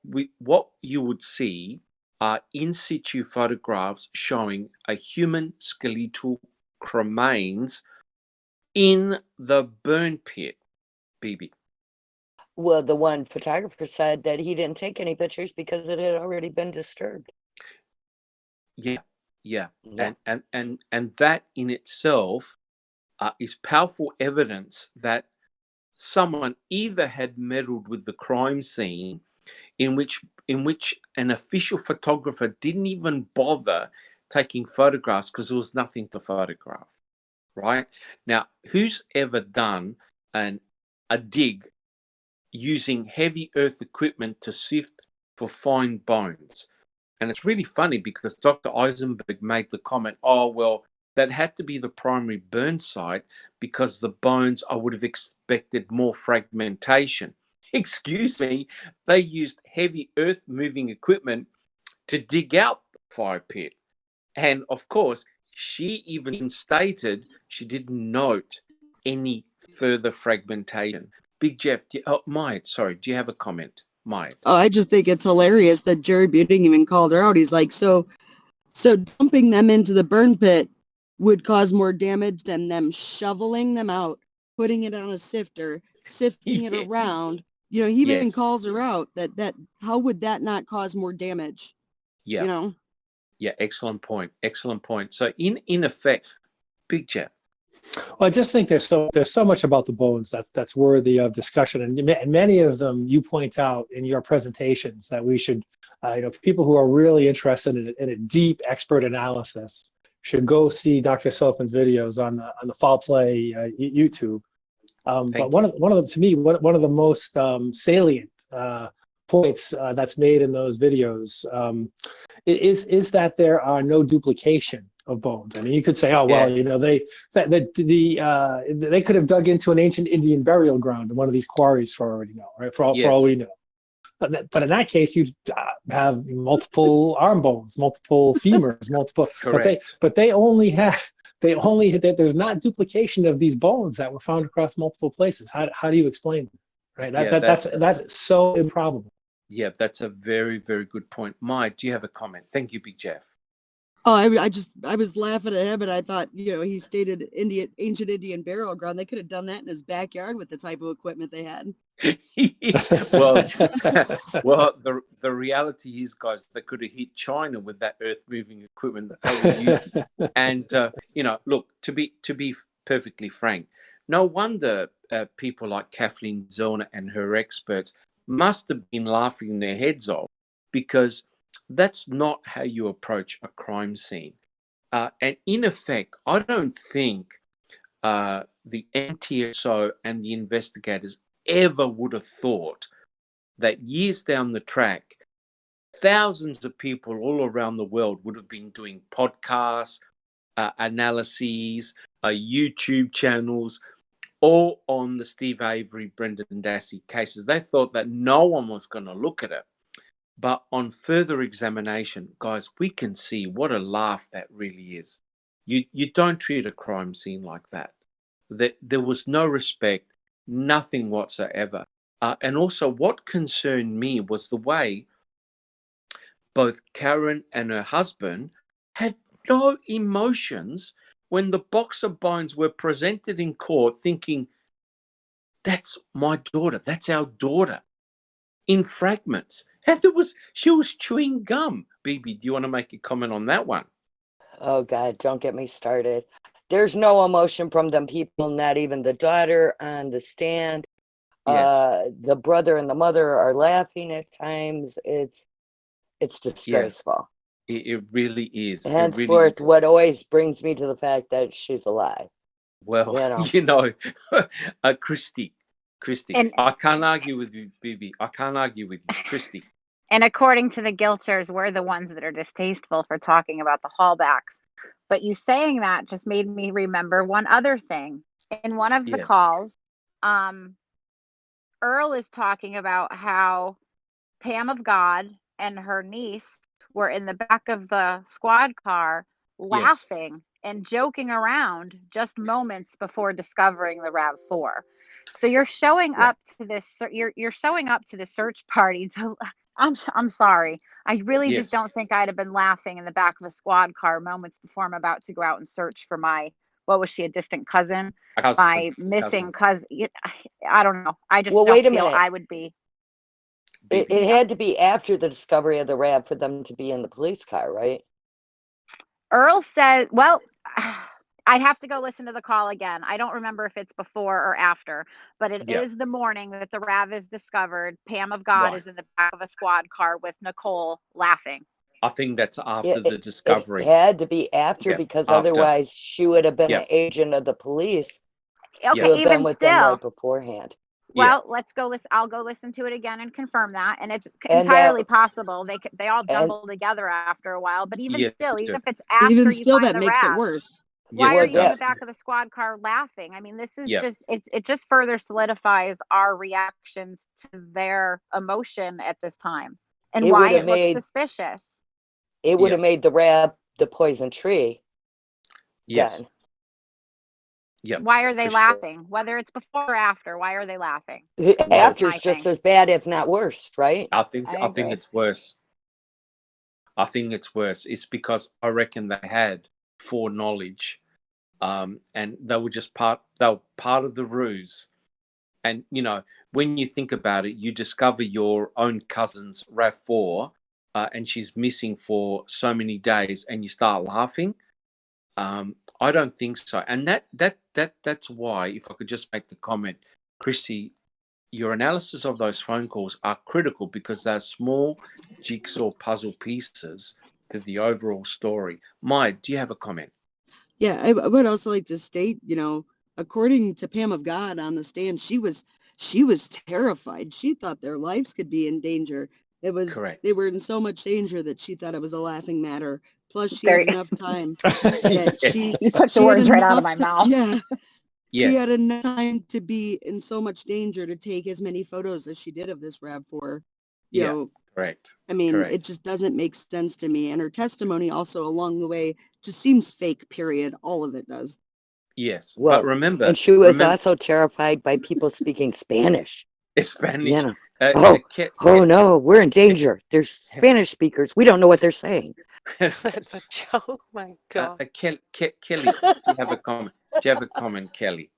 you would see are in situ photographs showing a human skeletal remains in the burn pit, BB. Well, the one photographer said that he didn't take any pictures because it had already been disturbed. Yeah. And that in itself is powerful evidence that someone either had meddled with the crime scene, in which an official photographer didn't even bother taking photographs because there was nothing to photograph, right? Now, who's ever done a dig using heavy earth equipment to sift for fine bones? And it's really funny because Dr. Eisenberg made the comment, oh, well, that had to be the primary burn site because the bones, I would have expected more fragmentation. Excuse me, they used heavy earth moving equipment to dig out the fire pit. And of course, she even stated she didn't note any further fragmentation. Big Jeff, do you have a comment? Mike. Oh, I just think it's hilarious that Jerry Buting even called her out. He's like, so dumping them into the burn pit would cause more damage than them shoveling them out, putting it on a sifter, sifting it around. He even calls her out that how would that not cause more damage? Yeah. Yeah, excellent point. So in effect, Big Jeff, Well, I just think there's so much about the bones that's worthy of discussion, and many of them you point out in your presentations that we should, people who are really interested in a deep expert analysis should go see Dr. Silkman's videos on the Foul Play YouTube. But one of them, to me, one of the most salient points that's made in those videos is that there are no duplication of bones. I mean, you could say, oh well, they could have dug into an ancient Indian burial ground in one of these quarries for all we know, right? For all we know. But in that case, you'd have multiple arm bones, multiple femurs, multiple. Correct. But there's not duplication of these bones that were found across multiple places. How do you explain that? Right. That's so improbable. Yeah, that's a very, very good point. Mike, do you have a comment? Thank you, Big Jeff. Oh, I was laughing at him, and I thought, he stated ancient Indian burial ground. They could have done that in his backyard with the type of equipment they had. well, the reality is, guys, they could have hit China with that earth-moving equipment that they were using. And look, to be perfectly frank, no wonder people like Kathleen Zellner and her experts must have been laughing their heads off, because that's not how you approach a crime scene. And in effect, I don't think the NTSO and the investigators ever would have thought that years down the track, thousands of people all around the world would have been doing podcasts, analyses, YouTube channels, all on the Steve Avery, Brendan Dassey cases. They thought that no one was going to look at it. But on further examination, guys, we can see what a laugh that really is. You don't treat a crime scene like that. There was no respect, nothing whatsoever. And also what concerned me was the way both Karen and her husband had no emotions when the box of bones were presented in court, thinking, that's my daughter, that's our daughter, in fragments. She was chewing gum. Bibi, do you want to make a comment on that one? Oh God, don't get me started. There's no emotion from them people, not even the daughter on the stand. Yes. The brother and the mother are laughing at times. It's disgraceful. Yeah, it really is. Henceforth, what always brings me to the fact that she's alive. Well, Christy, And- I can't argue with you, Bibi. I can't argue with you, Christy. And according to the guilters, we're the ones that are distasteful for talking about the Hallbacks. But you saying that just made me remember one other thing. In one of the Yes. calls, Earl is talking about how Pam of God and her niece were in the back of the squad car laughing and joking around just moments before discovering the RAV4. So you're showing up to this. You're showing up to the search party to. I'm sorry. I really just don't think I'd have been laughing in the back of a squad car moments before I'm about to go out and search for my, what was she, a distant cousin? My missing cousin. I don't know. I just don't wait a feel minute. I would be. It had to be after the discovery of the RAV for them to be in the police car, right? Earl said, well, I'd have to go listen to the call again. I don't remember if it's before or after, but it is the morning that the RAV is discovered. Pam of God is in the back of a squad car with Nicole laughing. I think that's after the discovery. It had to be after, because otherwise she would have been an agent of the police. Okay, even with still, them right beforehand. Well, let's go listen. I'll go listen to it again and confirm that. And it's entirely possible they all jumble together after a while. But even still, even if it's after Even you still, find that the makes RAV, it worse. why Yes, are it you in does. the back of the squad car laughing? I mean, this is just it just further solidifies our reactions to their emotion at this time and why it looks suspicious. It would have made the RAV the poison tree. Yes. Then. Yeah. Why are they laughing? Whether it's before or after, why are they laughing? After's just as bad, if not worse, right? I think it's worse. I think it's worse. It's because I reckon they had foreknowledge, and they were just part of the ruse. And when you think about it, you discover your own cousin's RAV4, and she's missing for so many days, and you start laughing. I don't think so. And that's why, if I could just make the comment, Christy, your analysis of those phone calls are critical because they're small jigsaw puzzle pieces to the overall story. Maya, do you have a comment? Yeah, I would also like to state, according to Pam of God on the stand, she was terrified. She thought their lives could be in danger. Correct. They were in so much danger that she thought it was a laughing matter. Plus, she There had you- enough time that Yes. You took the she had words right out of enough my mouth. Yeah, she had Yes. enough time to be in so much danger to take as many photos as she did of this RAV4. You Yeah. know, Correct. I mean, Correct. it just doesn't make sense to me. And her testimony also along the way just seems fake, period. All of it does. Yes. Well, But remember, and she was also terrified by people speaking Spanish. Spanish. You know, Oh, no, we're in danger. There's Spanish speakers. We don't know what they're saying. That's a joke. My God. Kelly, do you have a comment? Do you have a comment, Kelly?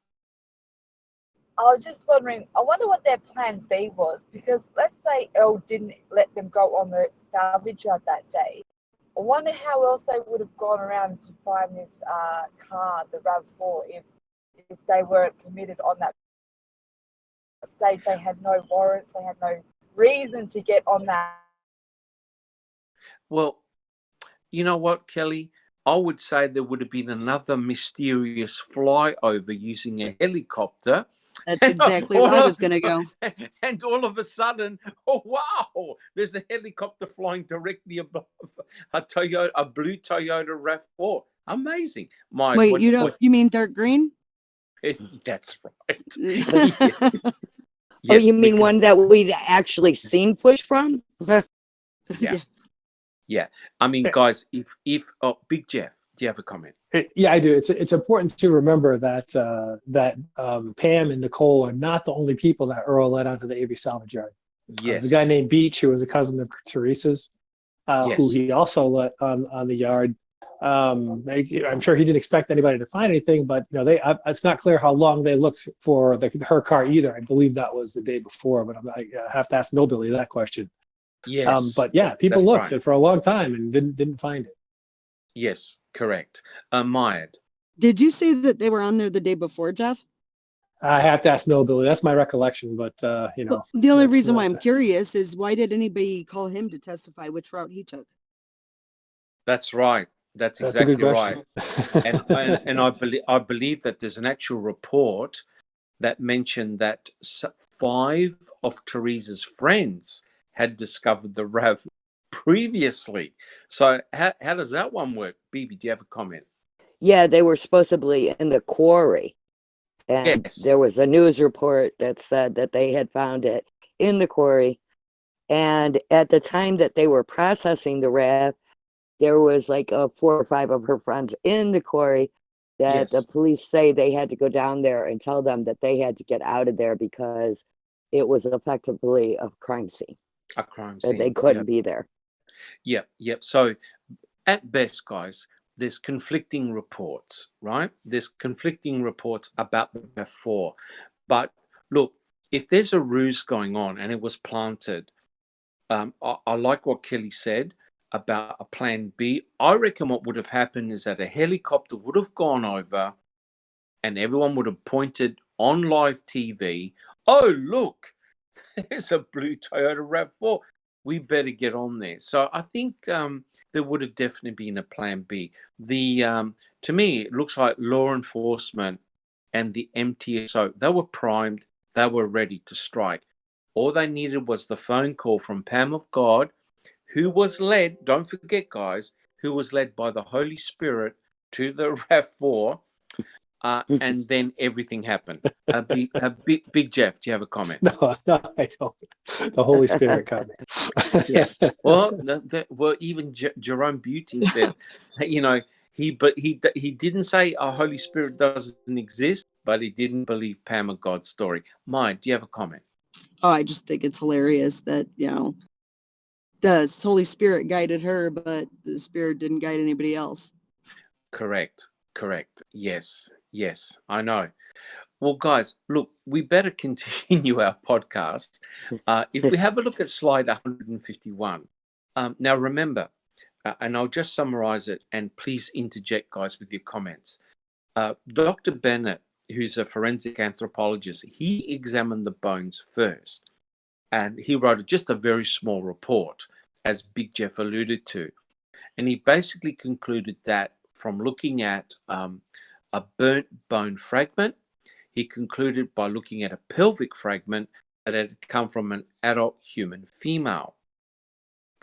I was just wondering, I wonder what their plan B was, because let's say Earl didn't let them go on the salvage yard that day. I wonder how else they would have gone around to find this car, the RAV4, if they weren't committed on that stage. They had no warrants, they had no reason to get on that. Well, you know what, Kelly? I would say there would have been another mysterious flyover using a helicopter. That's exactly where I was going to go. And all of a sudden, oh wow, there's a helicopter flying directly above a blue Toyota RAV4. Amazing. Wait, you mean dark green? That's right. Oh, you mean one that we'd actually seen push from? Yeah. I mean, guys, if Big Jeff, do you have a comment? Yeah, I do. It's important to remember that Pam and Nicole are not the only people that Earl led onto the Avery salvage yard. Yes. There's a guy named Beach who was a cousin of Teresa's, who he also let on the yard. I'm sure he didn't expect anybody to find anything, but it's not clear how long they looked for her car either. I believe that was the day before, but I have to ask Millbilly that question. Yes. But yeah, people That's looked right. for a long time and didn't find it. Yes, correct. Maya. Did you say that they were on there the day before, Jeff? I have to ask Millbilly. That's my recollection, but Well, the only reason why I'm curious is why did anybody call him to testify which route he took? That's right. That's a exactly good right. question. and I believe that there's an actual report that mentioned that 5 of Teresa's friends had discovered the RAV previously. So how does that one work? Bibi, do you have a comment? Yeah, they were supposedly in the quarry. And Yes. there was a news report that said that they had found it in the quarry. And at the time that they were processing the RAV, there was like 4 or 5 of her friends in the quarry that the police say they had to go down there and tell them that they had to get out of there because it was effectively a crime scene. A crime scene. That they couldn't be there. Yep. So at best, guys, there's conflicting reports, right? There's conflicting reports about the RAV4. But look, if there's a ruse going on and it was planted, I like what Kelly said about a plan B. I reckon what would have happened is that a helicopter would have gone over and everyone would have pointed on live TV, oh, look, there's a blue Toyota RAV4. We better get on there. So I think there would have definitely been a plan B. To me, it looks like law enforcement and the MTSO, they were primed, they were ready to strike. All they needed was the phone call from Pam of God, who was led, don't forget, guys, who was led by the Holy Spirit to the RAV4, and then everything happened. Big Jeff, do you have a comment? No, I don't. The Holy Spirit comment. Yes. Well, even Jerome Buting said, he didn't say a Holy Spirit doesn't exist, but he didn't believe Pam of God's story. Maya, do you have a comment? Oh, I just think it's hilarious that, the Holy Spirit guided her, but the Spirit didn't guide anybody else. Correct. Yes, I know. Well, guys, look, we better continue our podcast. If we have a look at slide 151, now remember, and I'll just summarize it, and please interject, guys, with your comments. Dr. Bennett, who's a forensic anthropologist, he examined the bones first, and he wrote just a very small report, as Big Jeff alluded to. And he basically concluded that from looking at a burnt bone fragment, he concluded by looking at a pelvic fragment that had come from an adult human female.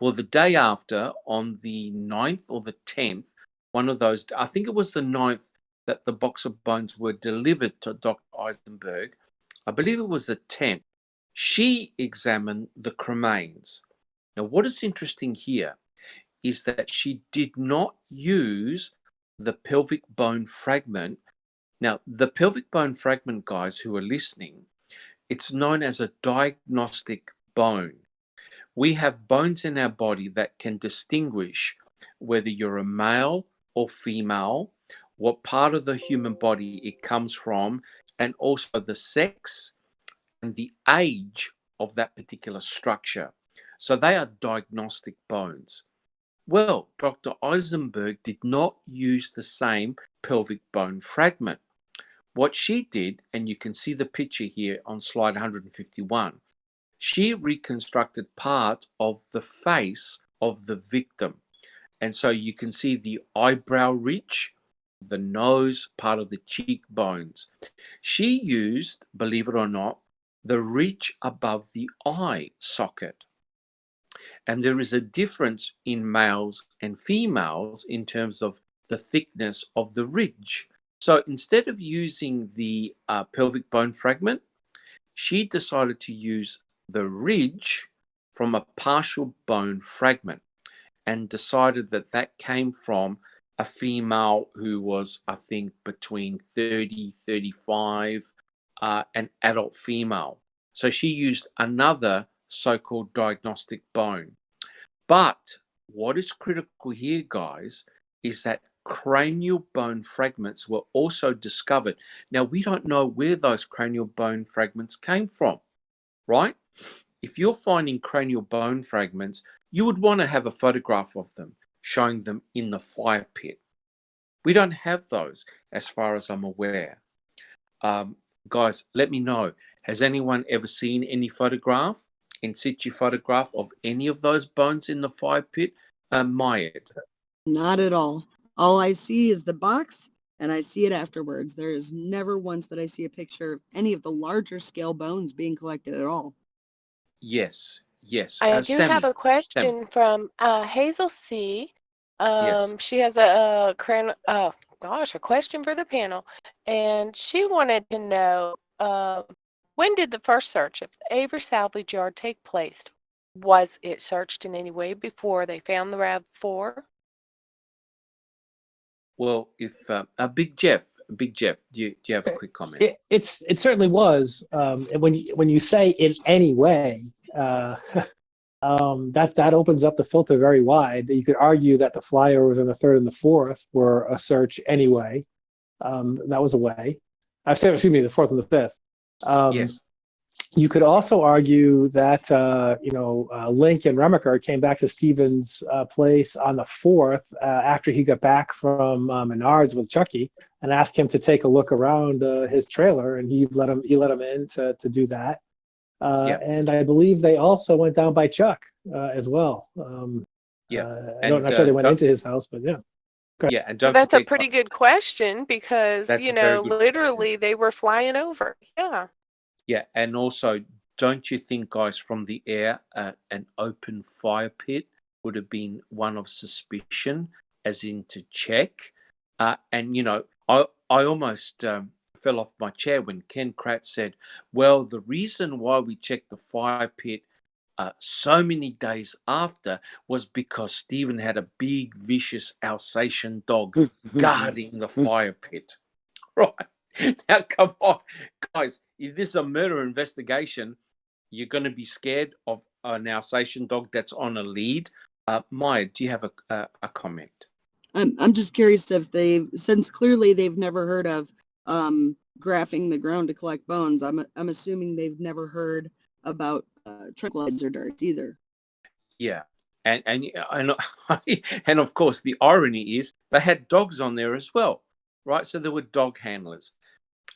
Well, the day after, on the 9th or the 10th, one of those, I think it was the 9th, that the box of bones were delivered to Dr. Eisenberg. I believe it was the 10th. She examined the cremains. Now, what is interesting here is that she did not use the pelvic bone fragment. Now, the pelvic bone fragment, guys who are listening, it's known as a diagnostic bone. We have bones in our body that can distinguish whether you're a male or female, what part of the human body it comes from, and also the sex and the age of that particular structure. So they are diagnostic bones. Well, Dr. Eisenberg did not use the same pelvic bone fragment. What she did, and you can see the picture here on slide 151, she reconstructed part of the face of the victim. And so you can see the eyebrow ridge, the nose, part of the cheekbones. She used, believe it or not, the ridge above the eye socket. And there is a difference in males and females in terms of the thickness of the ridge. So instead of using the pelvic bone fragment, she decided to use the ridge from a partial bone fragment and decided that that came from a female who was, I think, between 30, 35, an adult female. So she used another so-called diagnostic bone. But what is critical here, guys, is that cranial bone fragments were also discovered. Now, we don't know where those cranial bone fragments came from, right? If you're finding cranial bone fragments, you would want to have a photograph of them, showing them in the fire pit. We don't have those, as far as I'm aware. Guys, let me know. Has anyone ever seen any photograph, in situ photograph, of any of those bones in the fire pit? Mayed? Not at all. All I see is the box, and I see it afterwards. There is never once that I see a picture of any of the larger scale bones being collected at all. Yes, yes. I do have Sammy, a question from Hazel C. Yes. She has a question for the panel, and she wanted to know when did the first search of the Avery salvage yard take place? Was it searched in any way before they found the RAV4? Well, if Big Jeff, do you have a quick comment? It certainly was. And when you say in any way, that opens up the filter very wide. You could argue that the flyovers in the third and the fourth were a search anyway. That was a way. The fourth and the fifth. Yes. You could also argue that Link and Remacher came back to Stephen's place on the fourth after he got back from Menards with Chucky and asked him to take a look around his trailer, and he let him in to do that. And I believe they also went down by Chuck as well. I'm not sure they went into his house, but yeah. Yeah, and So that's a pretty good question because That's a very good literally they were flying over. Yeah. Yeah, and also, don't you think, guys, from the air, an open fire pit would have been one of suspicion, as in to check? I almost fell off my chair when Ken Kratz said, well, the reason why we checked the fire pit so many days after was because Stephen had a big, vicious Alsatian dog guarding the fire pit. Right. Now, come on, guys, if this is a murder investigation, you're going to be scared of an Alsatian dog that's on a lead. Maya, do you have a comment? I'm just curious if since clearly they've never heard of graphing the ground to collect bones, I'm assuming they've never heard about tranquilizer darts either. Yeah, and and of course the irony is they had dogs on there as well, right? So there were dog handlers,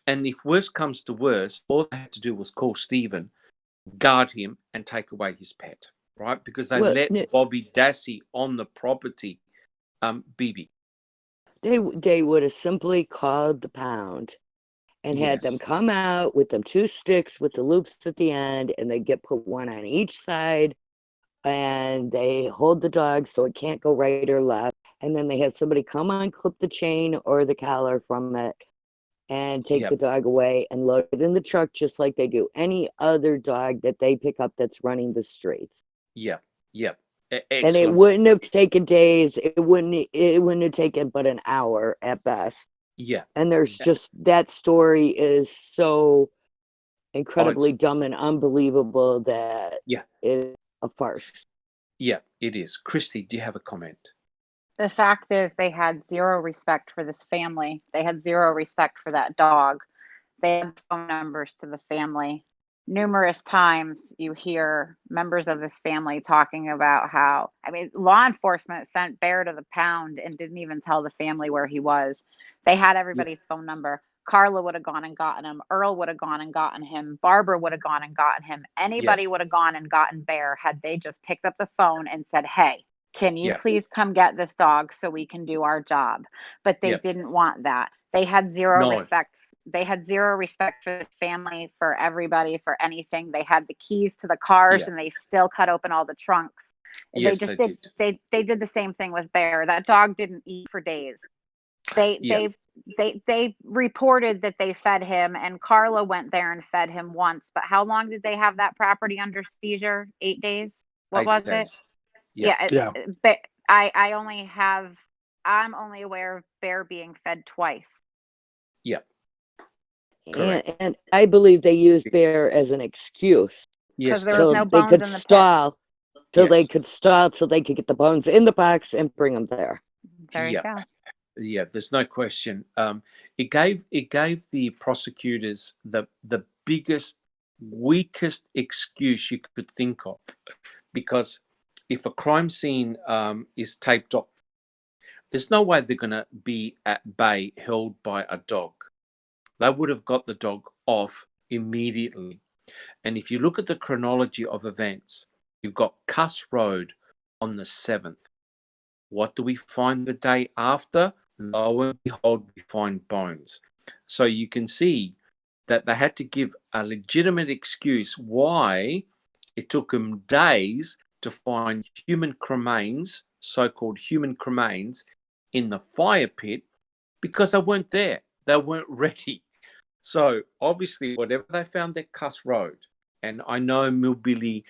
and if worse comes to worse, all they had to do was call Stephen, guard him, and take away his pet, right? Because they Well, let Bobby Dassey on the property, BB. they would have simply called the pound and had them Yes. come out with them 2 sticks with the loops at the end, and they get put one on each side, and they hold the dog so it can't go right or left. And then they have somebody come on, clip the chain or the collar from it, and take Yep. the dog away and load it in the truck just like they do any other dog that they pick up that's running the streets. Yep. Yep. And it Excellent. wouldn't have taken days. It wouldn't have taken but an hour at best. Yeah. And there's just that story is so incredibly it's- dumb and unbelievable that Yeah. it's a farce. Yeah, it is. Christy, do you have a comment? The fact is, they had zero respect for this family. They had zero respect for that dog. They had phone numbers to the family. Numerous times you hear members of this family talking about how, I mean, law enforcement sent Bear to the pound and didn't even tell the family where he was. They had everybody's phone number. Carla would have gone and gotten him. Earl would have gone and gotten him. Barbara would have gone and gotten him. Anybody Yes. would have gone and gotten Bear had they just picked up the phone and said, hey, can you Yeah. please come get this dog so we can do our job? But they Yeah. didn't want that. They had zero No. respect. They had zero respect for this family, for everybody, for anything. They had the keys to the cars Yeah. and they still cut open all the trunks. Yes, they just they did. did. They did the same thing with Bear. That dog didn't eat for days. They Yeah. they reported that they fed him, and Carla went there and fed him once. But how long did they have that property under seizure? 8 days. What 8 was it? days. Yeah. Yeah. Yeah. But I'm only aware of Bear being fed twice. Yeah. Correct. And I believe they used Bear as an excuse Yes, there they was so no did. they bones could in the pit. stall, so they Yes. could stall, so they could get the bones in the box and bring them there. There you Yeah. go. Yeah, there's no question. It gave the prosecutors the biggest, weakest excuse you could think of, because if a crime scene is taped off, there's no way they're going to be at bay held by a dog. They would have got the dog off immediately. And if you look at the chronology of events, you've got Cuss Road on the 7th. What do we find the day after? Lo and behold, we find bones. So you can see that they had to give a legitimate excuse why it took them days to find human cremains, so-called human cremains, in the fire pit, because they weren't there. They weren't ready. So obviously, whatever they found at Cuss Road, and I know Millbilly,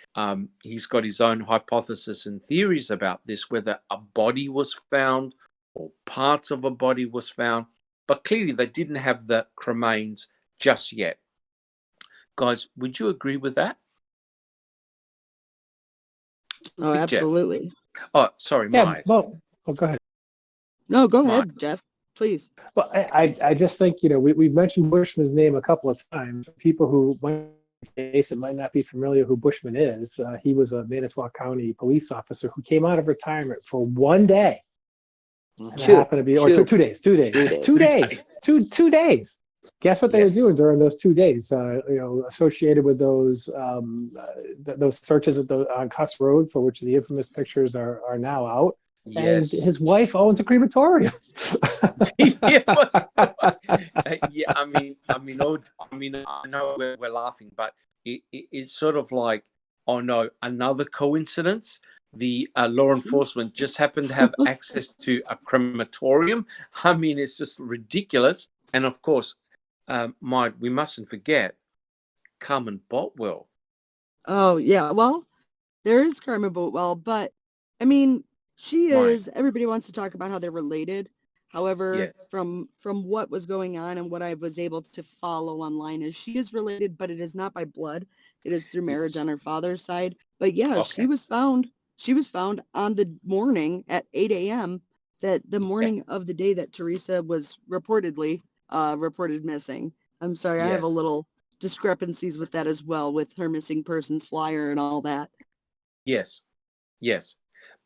he's got his own hypothesis and theories about this, whether a body was found or parts of a body was found, but clearly they didn't have the cremains just yet. Guys, would you agree with that? Oh, Big Jeff. absolutely. Oh, sorry, Yeah. Mike. Well, go ahead. No, go Right. ahead, Jeff, please. Well, I just think, we've mentioned Bushman's name a couple of times. People who might not be familiar who Bushman is. He was a Manitowoc County police officer who came out of retirement for one day. And it happened to be, or two days. 2 days. Guess what they were Yes. doing during those 2 days? Associated with those searches on Cuss Road, for which the infamous pictures are now out. Yes. And his wife owns a crematorium. Yes. Yeah, I know we're laughing, but it's sort of like, oh no, another coincidence. The law enforcement just happened to have access to a crematorium. I mean, it's just ridiculous. And of course, Mike, we mustn't forget Carmen Botwell. Oh, yeah. Well, there is Carmen Boatwell, but I mean, she Right. is, everybody wants to talk about how they're related. However, Yes. from what was going on and what I was able to follow online is she is related, but it is not by blood. It is through marriage Yes. on her father's side. But yeah, Okay. she was found on the morning at 8 a.m. that the morning of the day that Teresa was reported missing. I'm sorry, I have a Yes. little discrepancies with that as well, with her missing persons flyer and all that. Yes.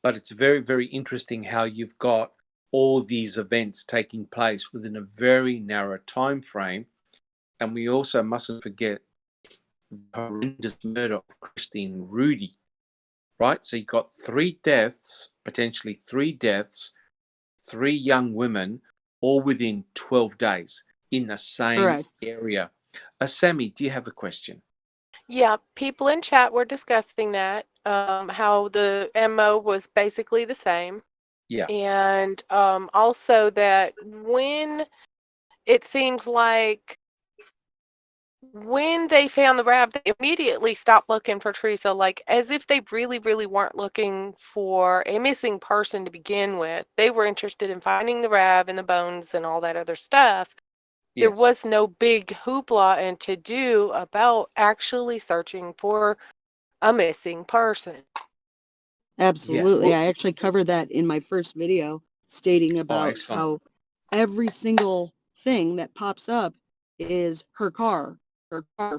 But it's very, very interesting how you've got all these events taking place within a very narrow time frame. And we also mustn't forget the horrendous murder of Christine Rudy, right? So you've got 3 deaths, potentially 3 deaths, 3 young women, all within 12 days in the same Correct. area. Sammy, do you have a question? Yeah, people in chat were discussing that, how the MO was basically the same. Yeah. And also that when it seems like when they found the RAV, they immediately stopped looking for Teresa, like as if they really, really weren't looking for a missing person to begin with. They were interested in finding the RAV and the bones and all that other stuff. There Yes. was no big hoopla and to do about actually searching for a missing person. Absolutely. Well- I actually covered that in my first video, stating about excellent. how every single thing that pops up is her car,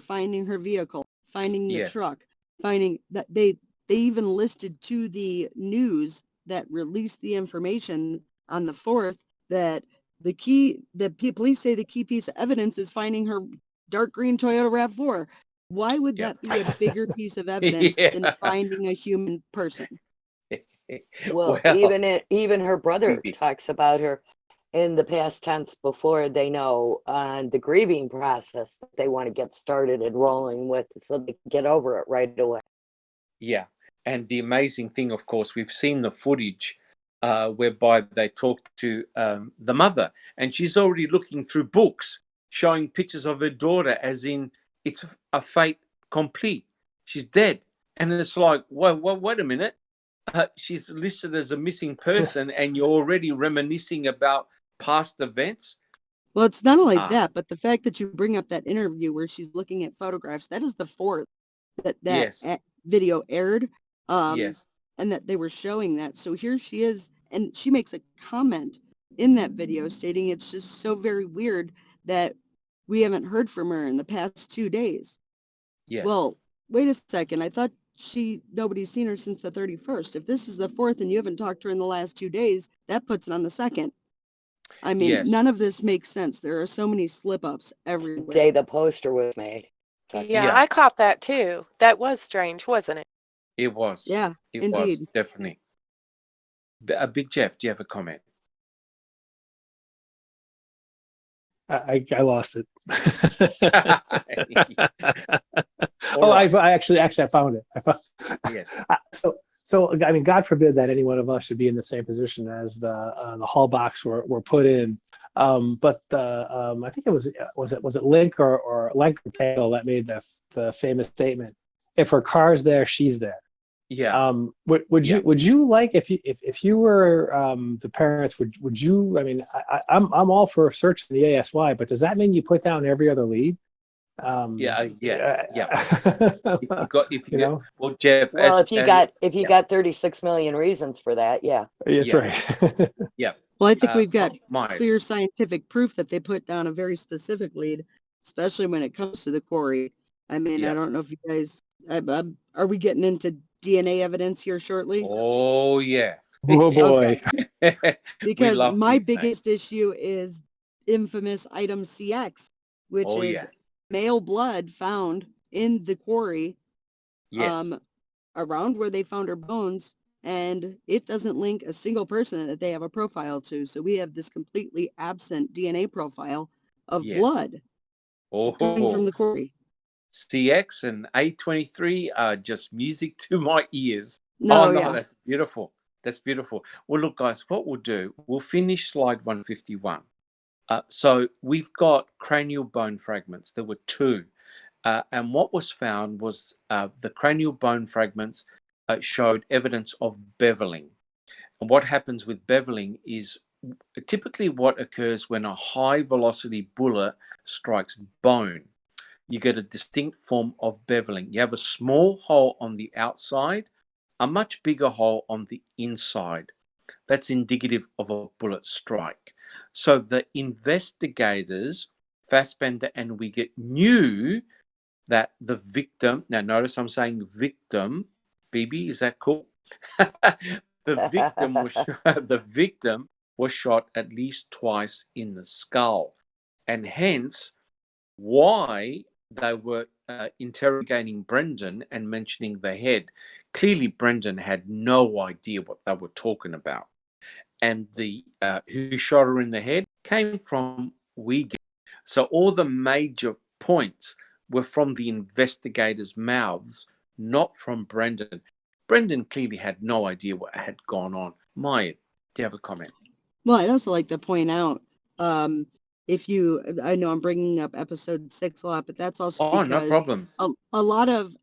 finding her vehicle, finding the Yes. truck, finding that they even listed to the news that released the information on the 4th that police say the key piece of evidence is finding her dark green Toyota RAV4. Why would Yeah. that be a bigger piece of evidence than Yeah. finding a human person? Well, Well, even her brother creepy. talks about her in the past tense before they know on the grieving process that they want to get started and rolling with so they can get over it right away. Yeah. And the amazing thing, of course, we've seen the footage whereby they talk to the mother, and she's already looking through books showing pictures of her daughter, as in it's a fate complete. She's dead. And it's like, wait a minute. She's listed as a missing person, and you're already reminiscing about past events. Well, it's not only Ah. that, but the fact that you bring up that interview where she's looking at photographs, that is the 4th that Yes. video aired. Yes. And that they were showing that. So here she is, and she makes a comment in that video stating it's just so very weird that we haven't heard from her in the past 2 days. Yes. Well, wait a second. I thought nobody's seen her since the 31st. If this is the 4th and you haven't talked to her in the last 2 days, that puts it on the 2nd. I mean, Yes. none of this makes sense. There are so many slip ups The everywhere. day the poster was made. Yeah, I caught that too. That was strange, wasn't it? It was. Yeah, It was, indeed. definitely. Big Jeff, do you have a comment? I lost it. All right. I actually I found it. Yes. So I mean, God forbid that any one of us should be in the same position as the Hallbox were put in. But I think it was it Link or Lenk or Pale that made the famous statement: "If her car's there, she's there." Yeah. Would you like if you were the parents would you? I mean, I'm all for searching the ASY, but does that mean you put down every other lead? Yeah. Well, Jeff. Well, if you got 36 million reasons for that, yeah. That's right. Yeah. Well, I think we've got Mike. clear scientific proof that they put down a very specific lead, especially when it comes to the quarry. I mean, Yeah. I don't know if you guys are we getting into DNA evidence here shortly? Oh yeah. Oh boy. Because love my DNA. biggest issue is infamous item CX, which Oh, is yeah. male blood found in the quarry Yes. around where they found her bones, and it doesn't link a single person that they have a profile to. So we have this completely absent DNA profile of Yes. blood coming from the quarry. CX and A23 are just music to my ears. No, no, yeah. that's beautiful. That's beautiful. Well, look, guys, what we'll do, we'll finish slide 151. So we've got cranial bone fragments. There were 2. And what was found was the cranial bone fragments showed evidence of beveling. And what happens with beveling is typically what occurs when a high velocity bullet strikes bone. You get a distinct form of beveling. You have a small hole on the outside, a much bigger hole on the inside. That's indicative of a bullet strike. So the investigators, Fassbender and Wiggett, knew that the victim, now notice I'm saying victim, BB, is that cool? the victim was shot at least twice in the skull, and hence why they were interrogating Brendan and mentioning the head. Clearly, Brendan had no idea what they were talking about, and the who shot her in the head came from Uyghur. So all the major points were from the investigators' mouths, not from Brendan. Brendan clearly had no idea what had gone on. Maya, do you have a comment? Well, I'd also like to point out, I know I'm bringing up episode 6 a lot, but that's also Oh, no because problems. a lot of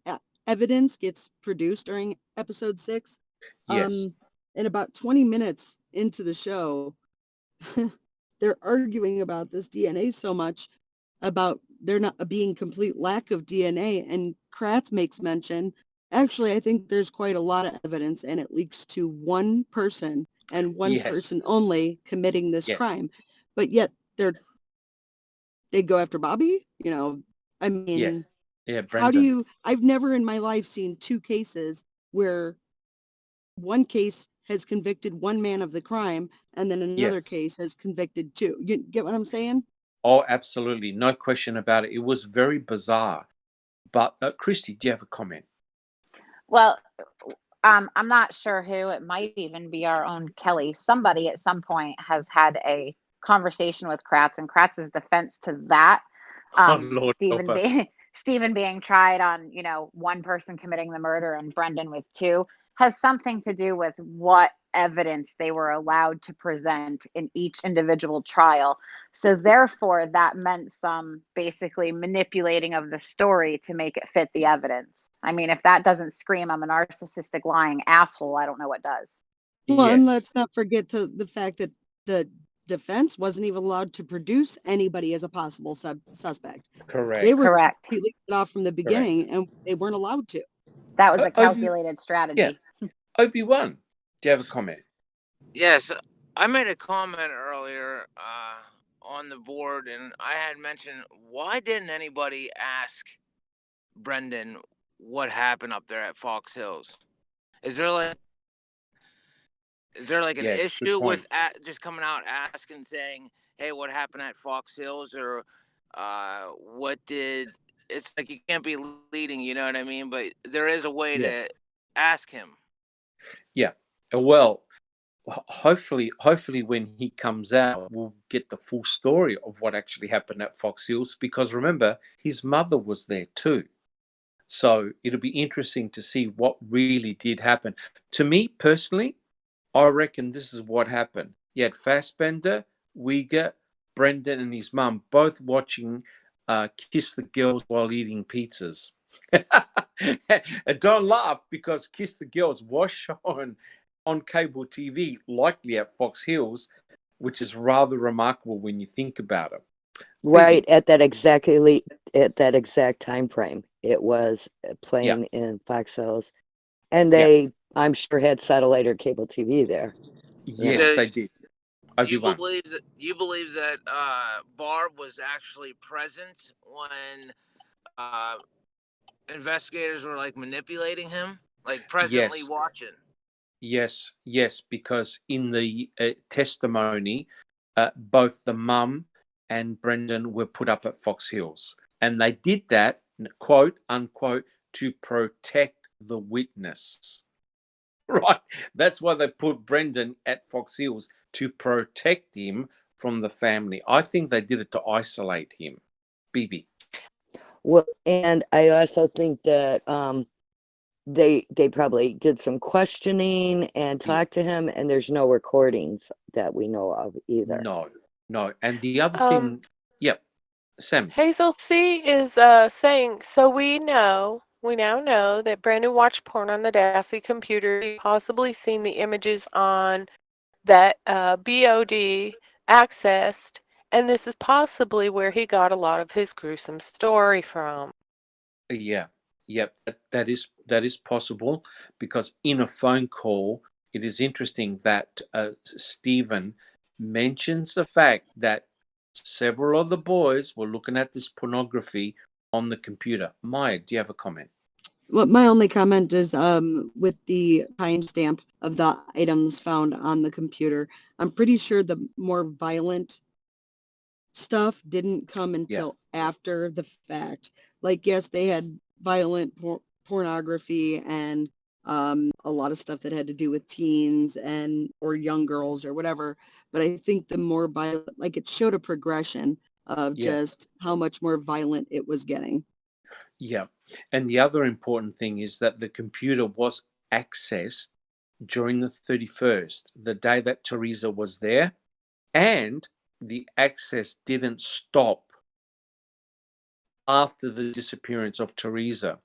evidence gets produced during episode 6. Yes. And about 20 minutes into the show, they're arguing about this DNA so much about there not being complete lack of DNA. And Kratz makes mention, actually, I think there's quite a lot of evidence, and it leaks to one person and one Yes. person only committing this Yes. crime. But yet they go after Bobby, I mean, Yes. Yeah, how do Brendan. I've never in my life seen two cases where one case has convicted one man of the crime and then another Yes. case has convicted two. You get what I'm saying? Oh, absolutely. No question about it. It was very bizarre. But Christy, do you have a comment? Well, I'm not sure who. It might even be our own Kelly. Somebody at some point has had a conversation with Kratz, and Kratz's defense to that, Oh, Lord help us. Stephen being tried on, one person committing the murder and Brendan with two, has something to do with what evidence they were allowed to present in each individual trial. So therefore, that meant some basically manipulating of the story to make it fit the evidence. I mean, if that doesn't scream I'm a narcissistic lying asshole, I don't know what does. Well, and Yes. let's not forget the fact that the defense wasn't even allowed to produce anybody as a possible suspect. Correct. They were Correct. completely cut off from the beginning, and they weren't allowed to. That was a Obi- calculated strategy. Obi-Wan, do you have a comment? Yes, I made a comment earlier on the board, and I had mentioned, why didn't anybody ask Brendan what happened up there at Fox Hills? Is there like an Yeah, good issue point. with just coming out asking, saying, "Hey, what happened at Fox Hills?" or what did? It's like you can't be leading, you know what I mean? But there is a way Yes. to ask him. Yeah. Well, hopefully when he comes out, we'll get the full story of what actually happened at Fox Hills, because remember, his mother was there too. So it'll be interesting to see what really did happen. To me personally, I reckon this is what happened. You had Fassbender, Uyghur, Brendan and his mum both watching Kiss the Girls while eating pizzas. And don't laugh, because Kiss the Girls was shown on cable TV, likely at Fox Hills, which is rather remarkable when you think about it. Right at that exact time frame, it was playing in Fox Hills, and they, I'm sure, had satellite or cable TV there. Yes, So they did. You Obi-Wan. believe that Barb was actually present when investigators were like manipulating him, like presently Yes. watching? Yes, because in the testimony, both the mum and Brendan were put up at Fox Hills. And they did that, quote unquote, to protect the witness. Right. That's why they put Brendan at Fox Hills, to protect him from the family. I think they did it to isolate him. Bibi. Well, and I also think that they probably did some questioning and talked to him, and there's no recordings that we know of either. No. And the other thing, Sam. Hazel C is saying, so we now know that Brandon watched porn on the Dassey computer, possibly seen the images on that BOD accessed, and this is possibly where he got a lot of his gruesome story from. Yeah, that is possible, because in a phone call, it is interesting that Stephen mentions the fact that several of the boys were looking at this pornography on the computer. Maya, do you have a comment? Well, my only comment is with the timestamp of the items found on the computer, I'm pretty sure the more violent stuff didn't come Yeah. until after the fact. Like, yes, they had violent pornography and a lot of stuff that had to do with teens and or young girls or whatever. But I think the more violent, like it showed a progression of Yes. just how much more violent it was getting. Yeah. And the other important thing is that the computer was accessed during the 31st, the day that Teresa was there, and the access didn't stop after the disappearance of Teresa.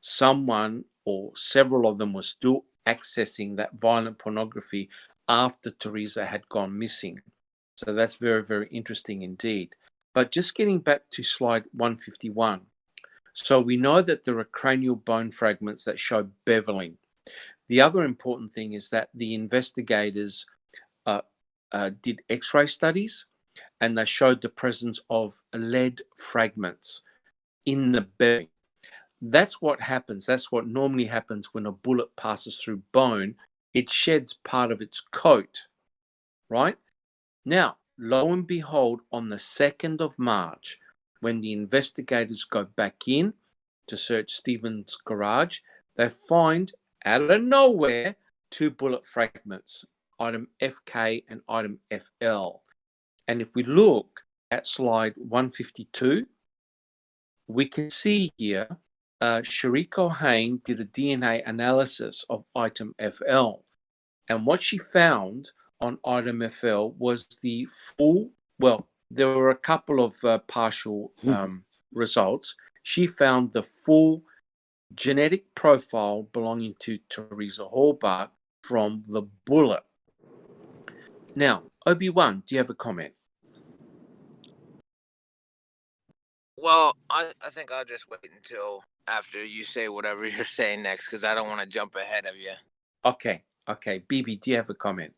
Someone or several of them were still accessing that violent pornography after Teresa had gone missing. So that's very, very interesting indeed. But just getting back to slide 151. So we know that there are cranial bone fragments that show beveling. The other important thing is that the investigators did X-ray studies, and they showed the presence of lead fragments in the beveling. That's what happens. That's what normally happens when a bullet passes through bone. It sheds part of its coat, right? Now, lo and behold, on the 2nd of March, when the investigators go back in to search Stephen's garage, they find out of nowhere 2 bullet fragments, item FK and item FL. And if we look at slide 152, we can see here Shariko Hain did a DNA analysis of item FL. And what she found on item FL was the full, well, there were a couple of partial results. She found the full genetic profile belonging to Teresa Hallbach from the bullet. Now, Obi-Wan, do you have a comment? Well, I think I'll just wait until after you say whatever you're saying next, because I don't want to jump ahead of you. Okay. Bibi, do you have a comment?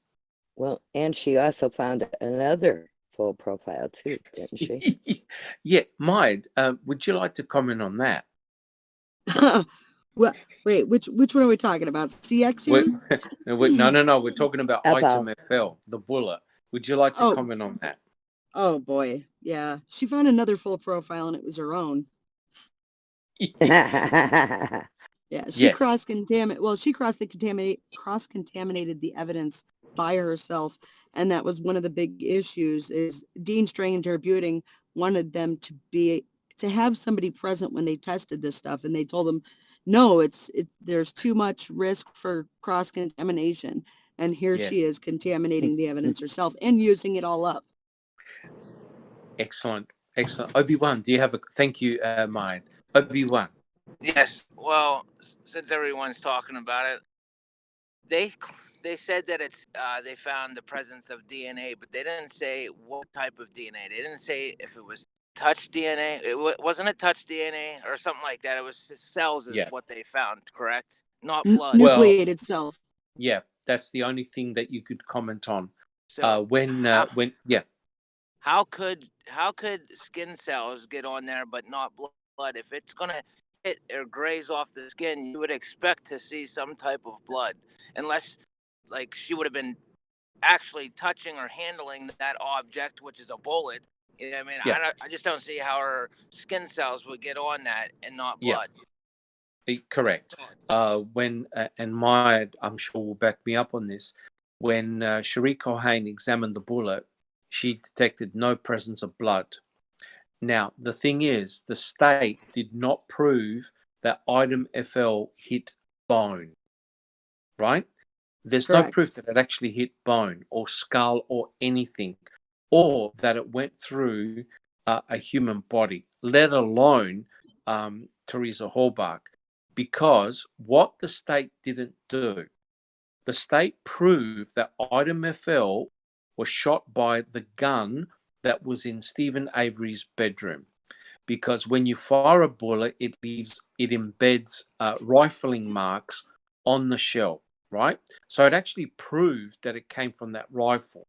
Well, and she also found another full profile too, didn't she? Yeah, Maid, would you like to comment on that? Well, wait, which one are we talking about? CX here? No, we're talking about FL. item FL, the bullet. Would you like to Oh. comment on that? Oh boy, yeah. She found another full profile and it was her own. Yeah, she Yes. cross-contaminated. Well, she cross-contaminated the evidence by herself, and that was one of the big issues. Is Dean Stranger Buting wanted them to have somebody present when they tested this stuff, and they told them, no, there's too much risk for cross-contamination, and here she Yes. is contaminating the evidence herself and using it all up. Excellent. Obi-Wan, do you have a thank you, Maid? Obi-Wan. Yes. Well, since everyone's talking about it, they said that it's they found the presence of DNA, but they didn't say what type of DNA. They didn't say if it was touch DNA. Wasn't it touch DNA or something like that. It was cells is what they found, correct? Not blood. Nucleated cells. Yeah, that's the only thing that you could comment on. So how could skin cells get on there but not blood? If it's gonna hit or graze off the skin, you would expect to see some type of blood, unless like she would have been actually touching or handling that object, which is a bullet. You know what I mean? Yeah. I just don't see how her skin cells would get on that and not blood. Correct. When and Maya, I'm sure will back me up on this. When Shariko Hain examined the bullet, she detected no presence of blood. Now, the thing is, the state did not prove that item FL hit bone, right? There's Correct. no proof that it actually hit bone or skull or anything, or that it went through a human body, let alone Teresa Hallbach. Because what the state didn't do, the state proved that item FL was shot by the gun that was in Stephen Avery's bedroom. Because when you fire a bullet, it embeds rifling marks on the shell, right? So it actually proved that it came from that rifle.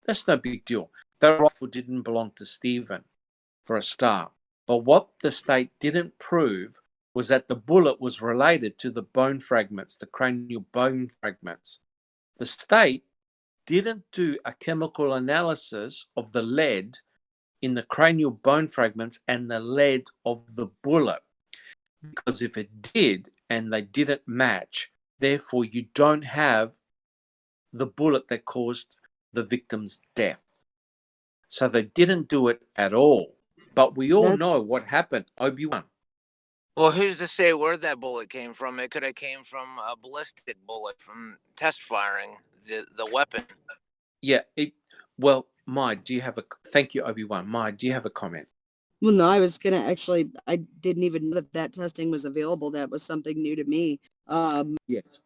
That's no big deal. That rifle didn't belong to Stephen, for a start. But what the state didn't prove was that the bullet was related to the bone fragments, the cranial bone fragments. The state didn't do a chemical analysis of the lead in the cranial bone fragments and the lead of the bullet, because if it did and they didn't match, therefore you don't have the bullet that caused the victim's death. So they didn't do it at all. But we all know what happened. Obi-Wan. Well, who's to say where that bullet came from? It could have came from a ballistic bullet from test firing the weapon. Yeah. Well, Mai, do you have a... Thank you, Obi-Wan. Mai, do you have a comment? Well, no, I was gonna actually, I didn't even know that that testing was available. That was something new to me. Yes.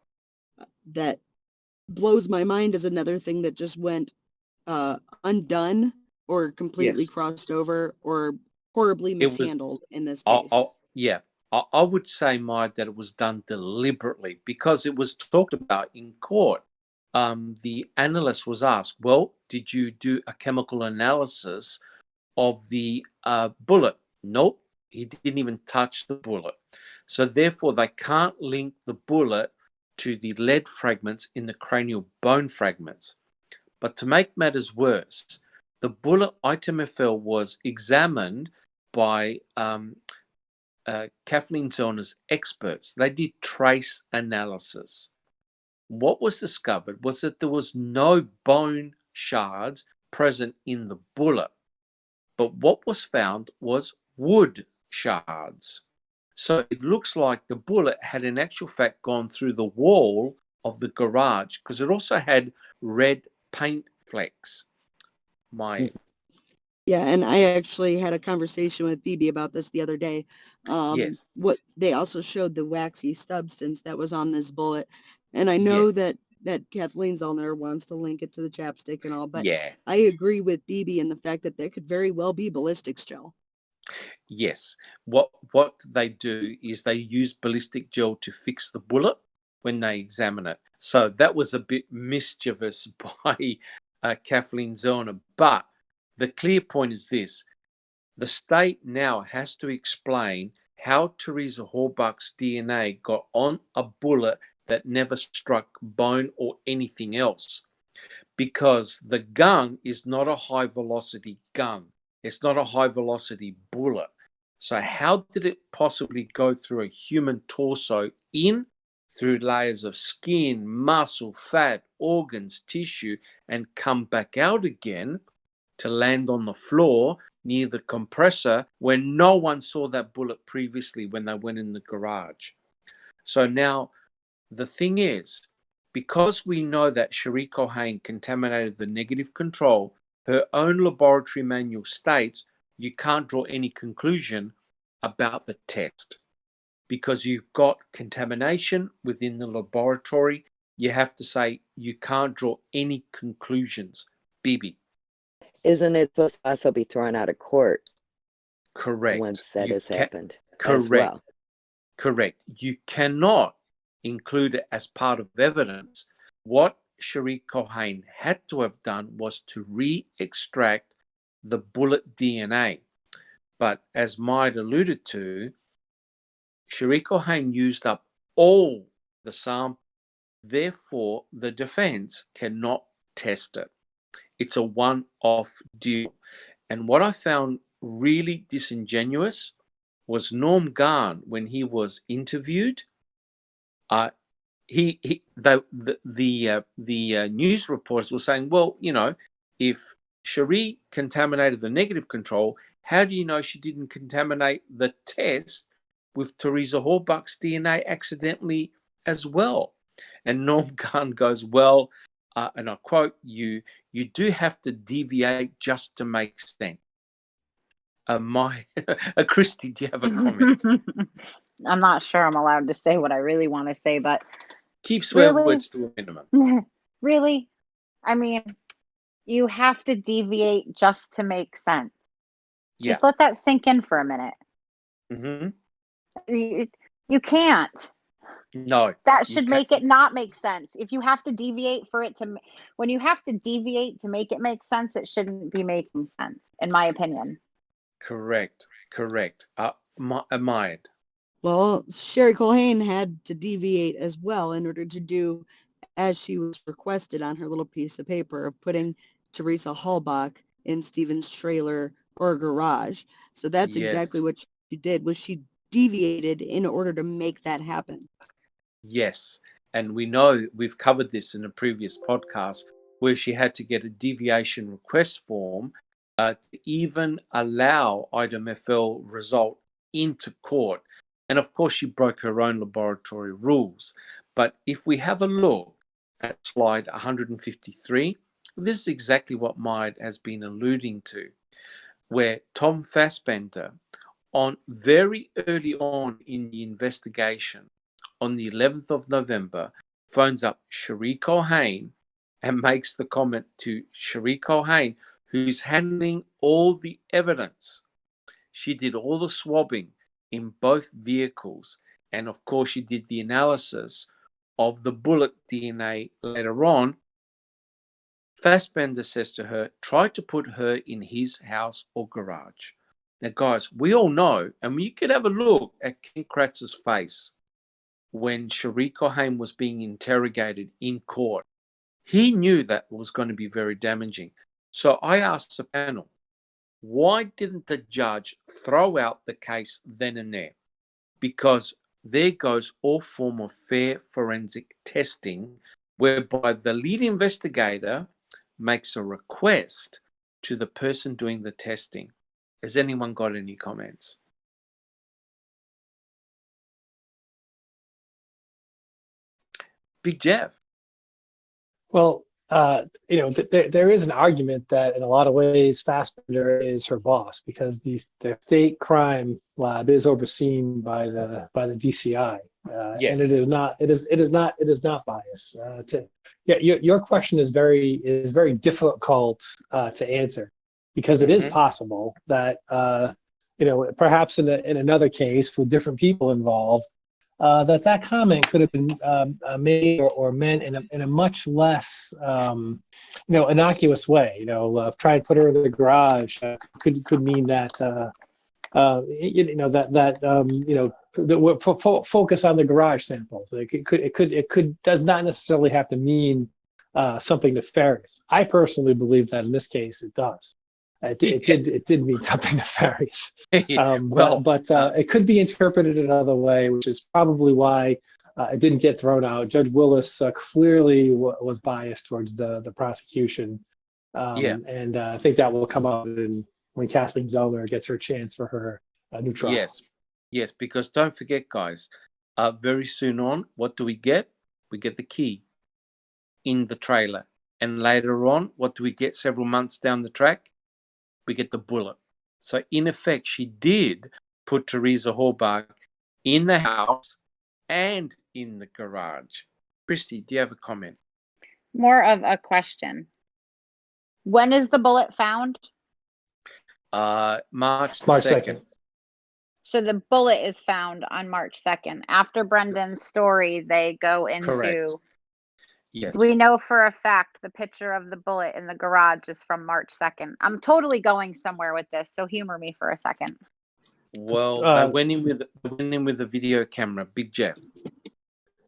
That blows my mind as another thing that just went undone or completely Yes. crossed over or horribly It was- mishandled in this case. Yeah. I would say, Mai, that it was done deliberately because it was talked about in court. The analyst was asked, well, did you do a chemical analysis of the bullet? Nope, he didn't even touch the bullet. So therefore, they can't link the bullet to the lead fragments in the cranial bone fragments. But to make matters worse, the bullet itemefel was examined by Kathleen Zellner's experts. They did trace analysis. What was discovered was that there was no bone shards present in the bullet, but what was found was wood shards. So it looks like the bullet had in actual fact gone through the wall of the garage because it also had red paint flecks. Yeah, and I actually had a conversation with Phoebe about this the other day. Yes. What they also showed the waxy substance that was on this bullet, and I know Yes. that Kathleen Zollner wants to link it to the chapstick and all, but Yeah. I agree with Phoebe in the fact that there could very well be ballistics gel. Yes. What they do is they use ballistic gel to fix the bullet when they examine it. So that was a bit mischievous by Kathleen Zollner. But the clear point is this. The state now has to explain how Teresa Halbach's DNA got on a bullet that never struck bone or anything else, because the gun is not a high velocity gun. It's not a high velocity bullet. So how did it possibly go through a human torso in through layers of skin, muscle, fat, organs, tissue, and come back out again to land on the floor near the compressor when no one saw that bullet previously when they went in the garage? So now the thing is, because we know that Cherie Cohen contaminated the negative control, her own laboratory manual states you can't draw any conclusion about the test because you've got contamination within the laboratory. You have to say you can't draw any conclusions. Bibi. Isn't it supposed to also be thrown out of court? Correct. Once that has happened. Correct. As well. Correct. You cannot include it as part of evidence. What Cherie Cohen had to have done was to re-extract the bullet DNA. But as Maid alluded to, Cherie Cohen used up all the sample. Therefore, the defense cannot test it. It's a one-off deal. And what I found really disingenuous was Norm Gahn, when he was interviewed, the news reporters were saying, well, you know, if Cherie contaminated the negative control, how do you know she didn't contaminate the test with Teresa Halbach's DNA accidentally as well? And Norm Gahn goes, well, and I quote, you do have to deviate just to make sense. Christy, do you have a comment? I'm not sure I'm allowed to say what I really want to say, but keep swear really? Words to a minimum. Really? I mean, you have to deviate just to make sense. Yeah. Just let that sink in for a minute. Mm-hmm. You can't. No. That should make it not make sense. If you have to deviate for it to, when you have to deviate to make it make sense, it shouldn't be making sense, in my opinion. Correct. Admired. Well, Sherry Colhane had to deviate as well in order to do as she was requested on her little piece of paper of putting Teresa Hallbach in Stephen's trailer or garage. So that's exactly Yes. what she did, was she deviated in order to make that happen. Yes. And we know we've covered this in a previous podcast where she had to get a deviation request form to even allow IDMFL result into court. And of course, she broke her own laboratory rules. But if we have a look at slide 153, this is exactly what Maid has been alluding to, where Tom Fassbender, on very early on in the investigation, on the 11th of November, phones up Cherie Colhane and makes the comment to Cherie Colhane, who's handling all the evidence. She did all the swabbing in both vehicles. And of course, she did the analysis of the bullet DNA later on. Fassbender says to her, try to put her in his house or garage. Now, guys, we all know, and you could have a look at Ken Kratz's face when Cherie Colhane was being interrogated in court. He knew that was going to be very damaging. So I asked the panel, why didn't the judge throw out the case then and there? Because there goes all form of fair forensic testing, whereby the lead investigator makes a request to the person doing the testing. Has anyone got any comments? Big Jeff. Well, there is an argument that in a lot of ways Fassbender is her boss because the state crime lab is overseen by the DCI, Yes. and it is not biased. Your question is very difficult to answer because it is possible that perhaps in another case with different people involved. That comment could have been made or meant in a much less innocuous way. Try and put her in the garage could mean that focus on the garage sample. It does not necessarily have to mean something nefarious. I personally believe that in this case it does. It did mean something nefarious, but it could be interpreted another way, which is probably why it didn't get thrown out. Judge Willis clearly was biased towards the prosecution, and I think that will come up when Kathleen Zellner gets her chance for her new trial. Yes, because don't forget, guys, very soon on, what do we get? We get the key in the trailer, and later on, what do we get several months down the track? We get the bullet. So in effect, she did put Teresa Hallbach in the house and in the garage. Christy, do you have a comment? More of a question. When is the bullet found? March March 2nd. So the bullet is found on March 2nd. After Brendan's story, they go into... Correct. Yes. We know for a fact the picture of the bullet in the garage is from March 2nd. I'm totally going somewhere with this, so humor me for a second. Well, they went in with the video camera, Big Jeff.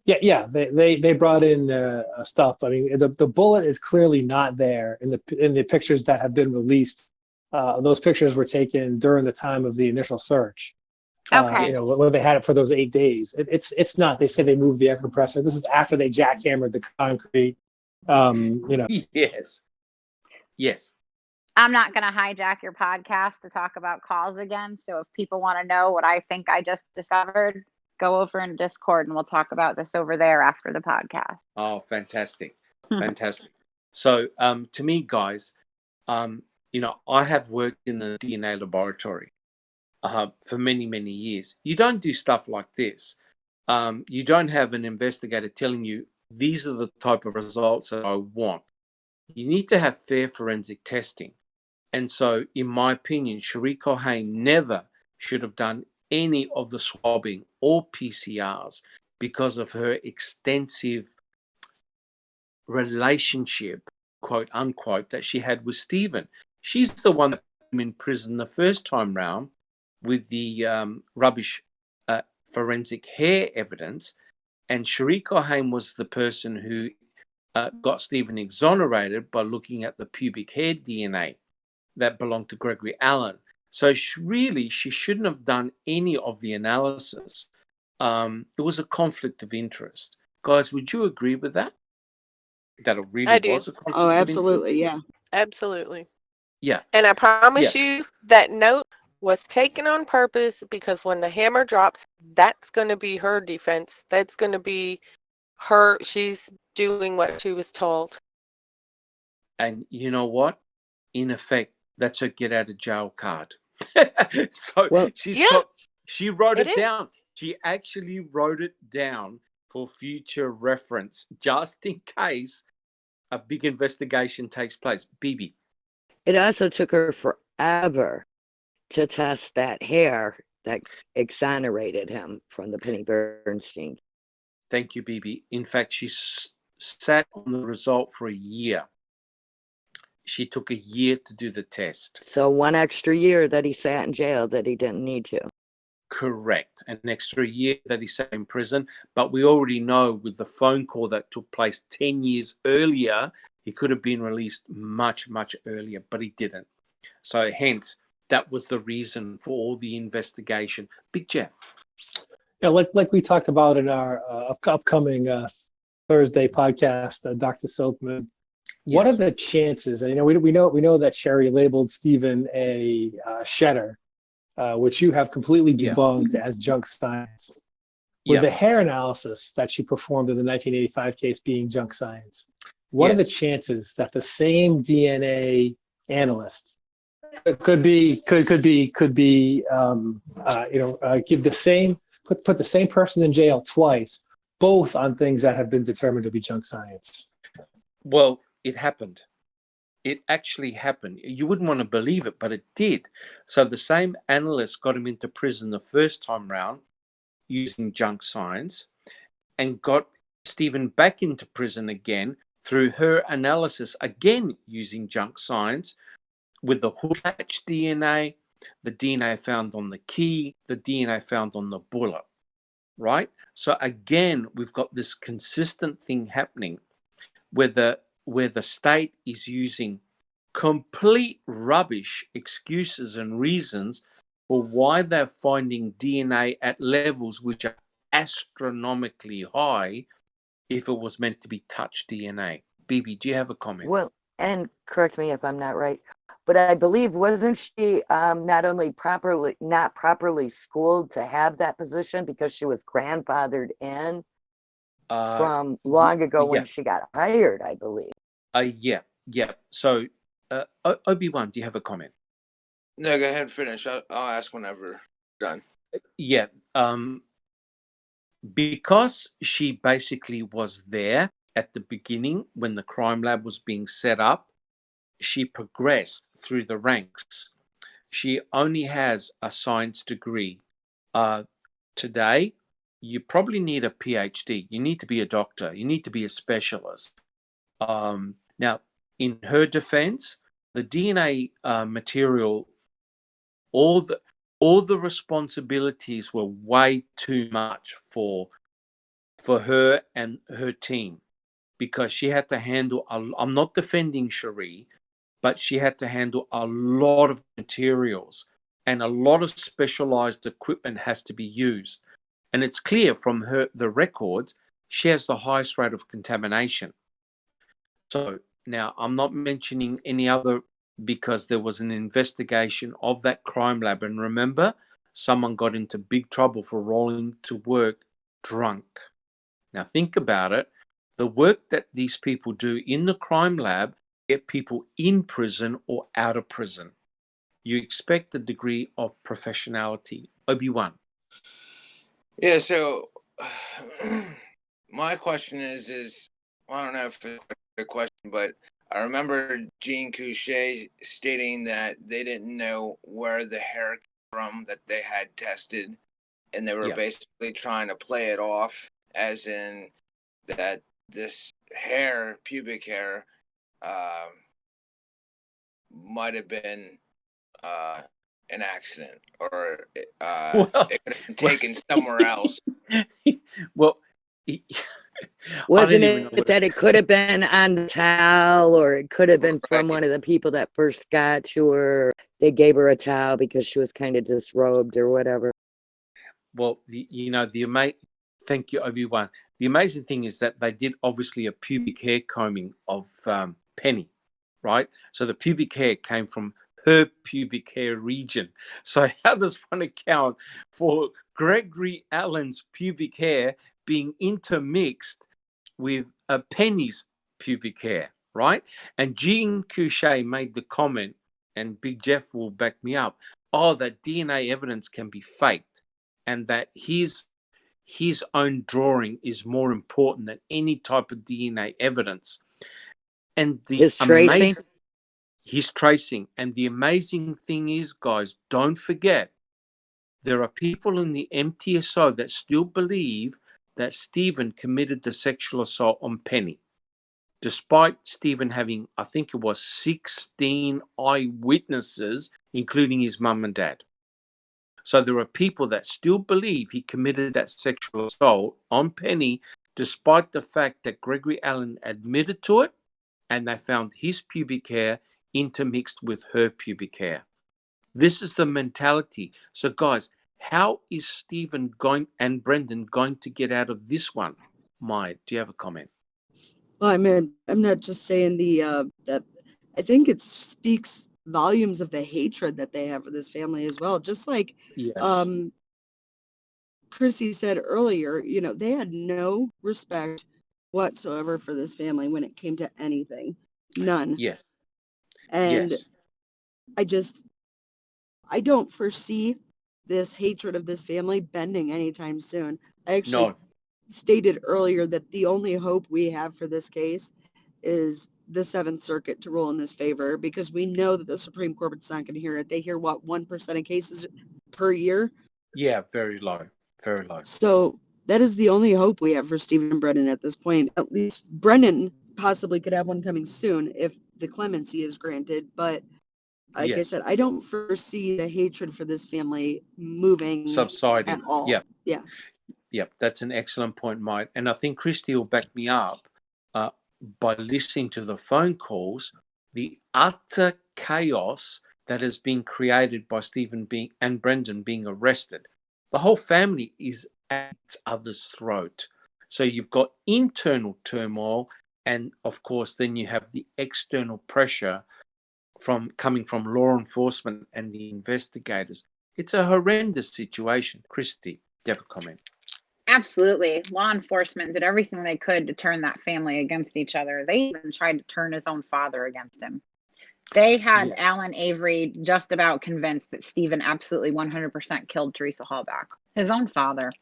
Yeah. They brought in stuff. I mean, the bullet is clearly not there in the pictures that have been released. Those pictures were taken during the time of the initial search. Okay. When they had it for those 8 days. It's not. They say they moved the air compressor. This is after they jackhammered the concrete. Yes. I'm not going to hijack your podcast to talk about calls again. So if people want to know what I think I just discovered, go over in Discord and we'll talk about this over there after the podcast. Oh, fantastic. Fantastic. So to me, guys, I have worked in the DNA laboratory for many, many years. You don't do stuff like this. You don't have an investigator telling you these are the type of results that I want. You need to have fair forensic testing. And so, in my opinion, Cherie Colhane never should have done any of the swabbing or PCRs because of her extensive relationship, quote unquote, that she had with Stephen. She's the one that put him in prison the first time round with the rubbish forensic hair evidence, and Cherie Cohen was the person who got Stephen exonerated by looking at the pubic hair DNA that belonged to Gregory Allen. So she shouldn't have done any of the analysis. It was a conflict of interest. Guys, would you agree with that? That it really I do. was a conflict Oh, of interest? absolutely. Yeah. Absolutely. Yeah. And I promise you that note was taken on purpose because when the hammer drops, that's going to be her defense. That's going to be her. She's doing what she was told. And you know what? In effect, that's her get out of jail card. So Well, she wrote it it is. down. She actually wrote it down for future reference, just in case a big investigation takes place. Bibi. it also took her forever to test that hair that exonerated him from the Penny Bernstein. Thank you, Bibi. In fact, she sat on the result for a year. She took a year to do the test. So 1 extra year that he sat in jail that he didn't need to. Correct. An extra year that he sat in prison. But we already know with the phone call that took place 10 years earlier, he could have been released much, much earlier, but he didn't. So hence, that was the reason for all the investigation. Big Jeff. Yeah, like we talked about in our upcoming Thursday podcast, Dr. Silkman. What are the chances? And, we know that Sherry labeled Stephen a shedder, which you have completely debunked as junk science. With the hair analysis that she performed in the 1985 case being junk science, what are the chances that the same DNA analyst could give the same put the same person in jail twice, both on things that have been determined to be junk science? Well, it happened. It actually happened. You wouldn't want to believe it, but it did. So the same analyst got him into prison the first time round using junk science and got Stephen back into prison again through her analysis, again using junk science, with the hood latch DNA, the DNA found on the key, the DNA found on the bullet, right? So again, we've got this consistent thing happening where the state is using complete rubbish excuses and reasons for why they're finding DNA at levels which are astronomically high if it was meant to be touch DNA. Bibi, do you have a comment? Well, and correct me if I'm not right, but I believe wasn't she not only not properly schooled to have that position because she was grandfathered in from long ago when she got hired, I believe. Yeah. So, Obi-Wan, do you have a comment? No, go ahead and finish. I'll ask whenever you're done. Yeah. Because she basically was there at the beginning when the crime lab was being set up, she progressed through the ranks. She only has a science degree. Today, you probably need a PhD. You need to be a doctor. You need to be a specialist. Now, in her defense, the DNA material, all the responsibilities were way too much for her and her team, because she had to handle, I'm not defending Cherie, but she had to handle a lot of materials and a lot of specialized equipment has to be used. And it's clear from the records, she has the highest rate of contamination. So now I'm not mentioning any other, because there was an investigation of that crime lab. And remember, someone got into big trouble for rolling to work drunk. Now think about it. The work that these people do in the crime lab get people in prison or out of prison. You expect a degree of professionality. Obi-Wan. Yeah, so my question is I don't know if it's a question, but I remember Jean Couché stating that they didn't know where the hair came from that they had tested, and they were basically trying to play it off as in that this hair, pubic hair, might have been an accident, or Well, it could have been well, taken somewhere else. well, I Wasn't don't even know it what that it could have been on the towel, or it could have been from Right. one of the people that first got to her? They gave her a towel because she was kind of disrobed or whatever. Well, thank you, Obi-Wan. The amazing thing is that they did obviously a pubic hair combing of Penny, right? So the pubic hair came from her pubic hair region. So how does one account for Gregory Allen's pubic hair being intermixed with Penny's pubic hair, right? And Jean Couchet made the comment, and Big Jeff will back me up, that DNA evidence can be faked, and that his own drawing is more important than any type of DNA evidence. And His tracing? his tracing. And the amazing thing is, guys, don't forget, there are people in the MTSO that still believe that Stephen committed the sexual assault on Penny, despite Stephen having, I think it was 16 eyewitnesses, including his mum and dad. So there are people that still believe he committed that sexual assault on Penny, despite the fact that Gregory Allen admitted to it, and they found his pubic hair intermixed with her pubic hair. This is the mentality. So, guys, how is Stephen and Brendan going to get out of this one? Maya, do you have a comment? Well, I mean, I'm not just saying that I think it speaks volumes of the hatred that they have for this family as well. Just like Yes. Chrissy said earlier, they had no respect whatsoever for this family when it came to anything. None. Yes. And Yes. I don't foresee this hatred of this family bending anytime soon. I actually stated earlier that the only hope we have for this case is the Seventh Circuit to rule in this favor, because we know that the Supreme Court's not going to hear it. They hear 1% of cases per year. Yeah, very low. Very low. So that is the only hope we have for Stephen Brennan at this point. At least Brennan possibly could have one coming soon if the clemency is granted. But like I said, I don't foresee the hatred for this family moving Subsiding. at all. Yeah. That's an excellent point, Mike. And I think Christy will back me up by listening to the phone calls, the utter chaos that has been created by Stephen and Brendan being arrested. The whole family is at each other's throat. So you've got internal turmoil, and of course, then you have the external pressure coming from law enforcement and the investigators. It's a horrendous situation. Christy, do you have a comment? Absolutely. Law enforcement did everything they could to turn that family against each other. They even tried to turn his own father against him. They had Alan Avery just about convinced that Stephen absolutely 100% killed Teresa Hallback, his own father.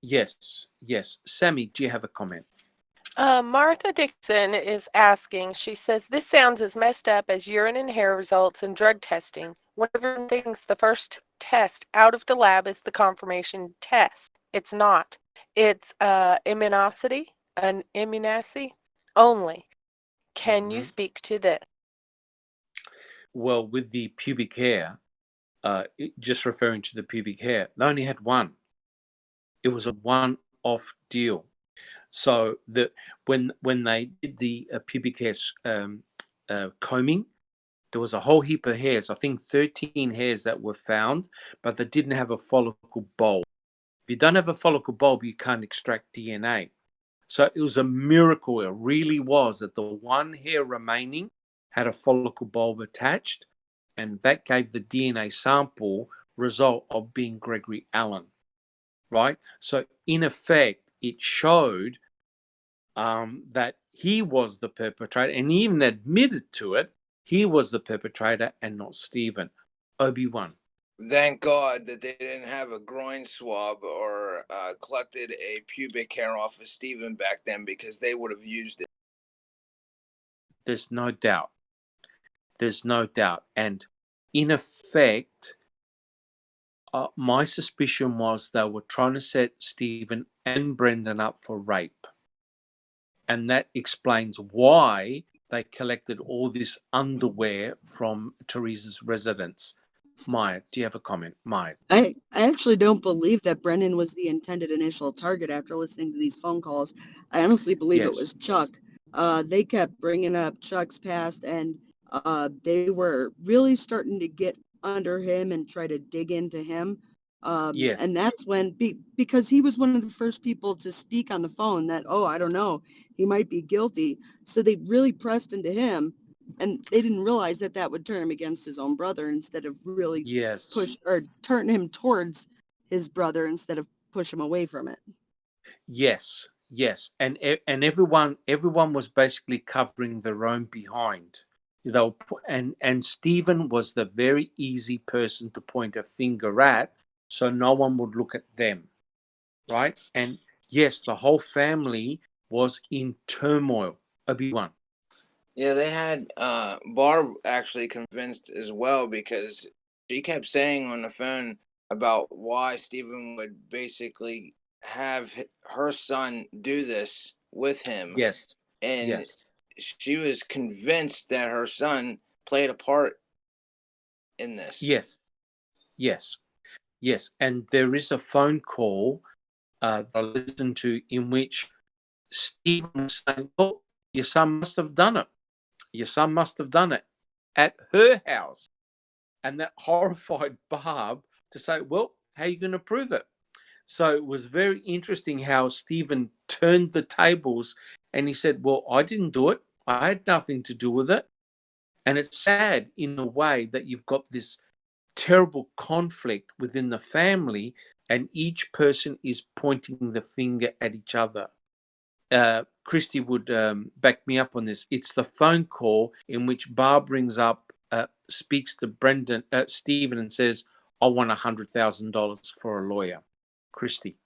Yes. Sammy, do you have a comment? Martha Dixon is asking, she says, this sounds as messed up as urine and hair results and drug testing. One of everyone thinks the first test out of the lab is the confirmation test. It's not. It's immunosity only. Can you speak to this? Well, with the pubic hair, just referring to the pubic hair, they only had one. It was a one-off deal. So when they did the pubic hair combing, there was a whole heap of hairs. I think 13 hairs that were found, but they didn't have a follicle bulb. If you don't have a follicle bulb, you can't extract DNA. So it was a miracle. It really was, that the one hair remaining had a follicle bulb attached, and that gave the DNA sample result of being Gregory Allen, right? So in effect, it showed that he was the perpetrator, and he even admitted to it. He was the perpetrator and not Stephen. Obi-Wan. Thank God that they didn't have a groin swab or collected a pubic hair off of Stephen back then, because they would have used it. There's no doubt. And in effect, my suspicion was they were trying to set Stephen and Brendan up for rape. And that explains why they collected all this underwear from Teresa's residence. Maya, do you have a comment? Maya. I actually don't believe that Brendan was the intended initial target after listening to these phone calls. I honestly believe it Yes. was Chuck. They kept bringing up Chuck's past, and they were really starting to get under him and try to dig into him. Yes. And that's when, because he was one of the first people to speak on the phone that, oh, I don't know, he might be guilty. So they really pressed into him, and they didn't realize that that would turn him against his own brother instead of really Yes. push or turn him towards his brother instead of push him away from it. Yes. Yes. And everyone was basically covering their own behind. And Stephen was the very easy person to point a finger at, so no one would look at them, right? And yes, the whole family was in turmoil. Obi-Wan. Yeah, they had Barb actually convinced as well, because she kept saying on the phone about why Stephen would basically have her son do this with him. Yes. And Yes. she was convinced that her son played a part in this. Yes. Yes. Yes. And there is a phone call I listened to in which Stephen was saying, "Oh, your son must have done it. Your son must have done it at her house." And that horrified Barb to say, "Well, how are you going to prove it?" So it was very interesting how Stephen turned the tables and he said, "Well, I didn't do it. I had nothing to do with it." And it's sad in a way that you've got this terrible conflict within the family and each person is pointing the finger at each other. Christy would back me up on this. It's the phone call in which Barb brings up, speaks to Stephen and says, "I want $100,000 for a lawyer." Christy.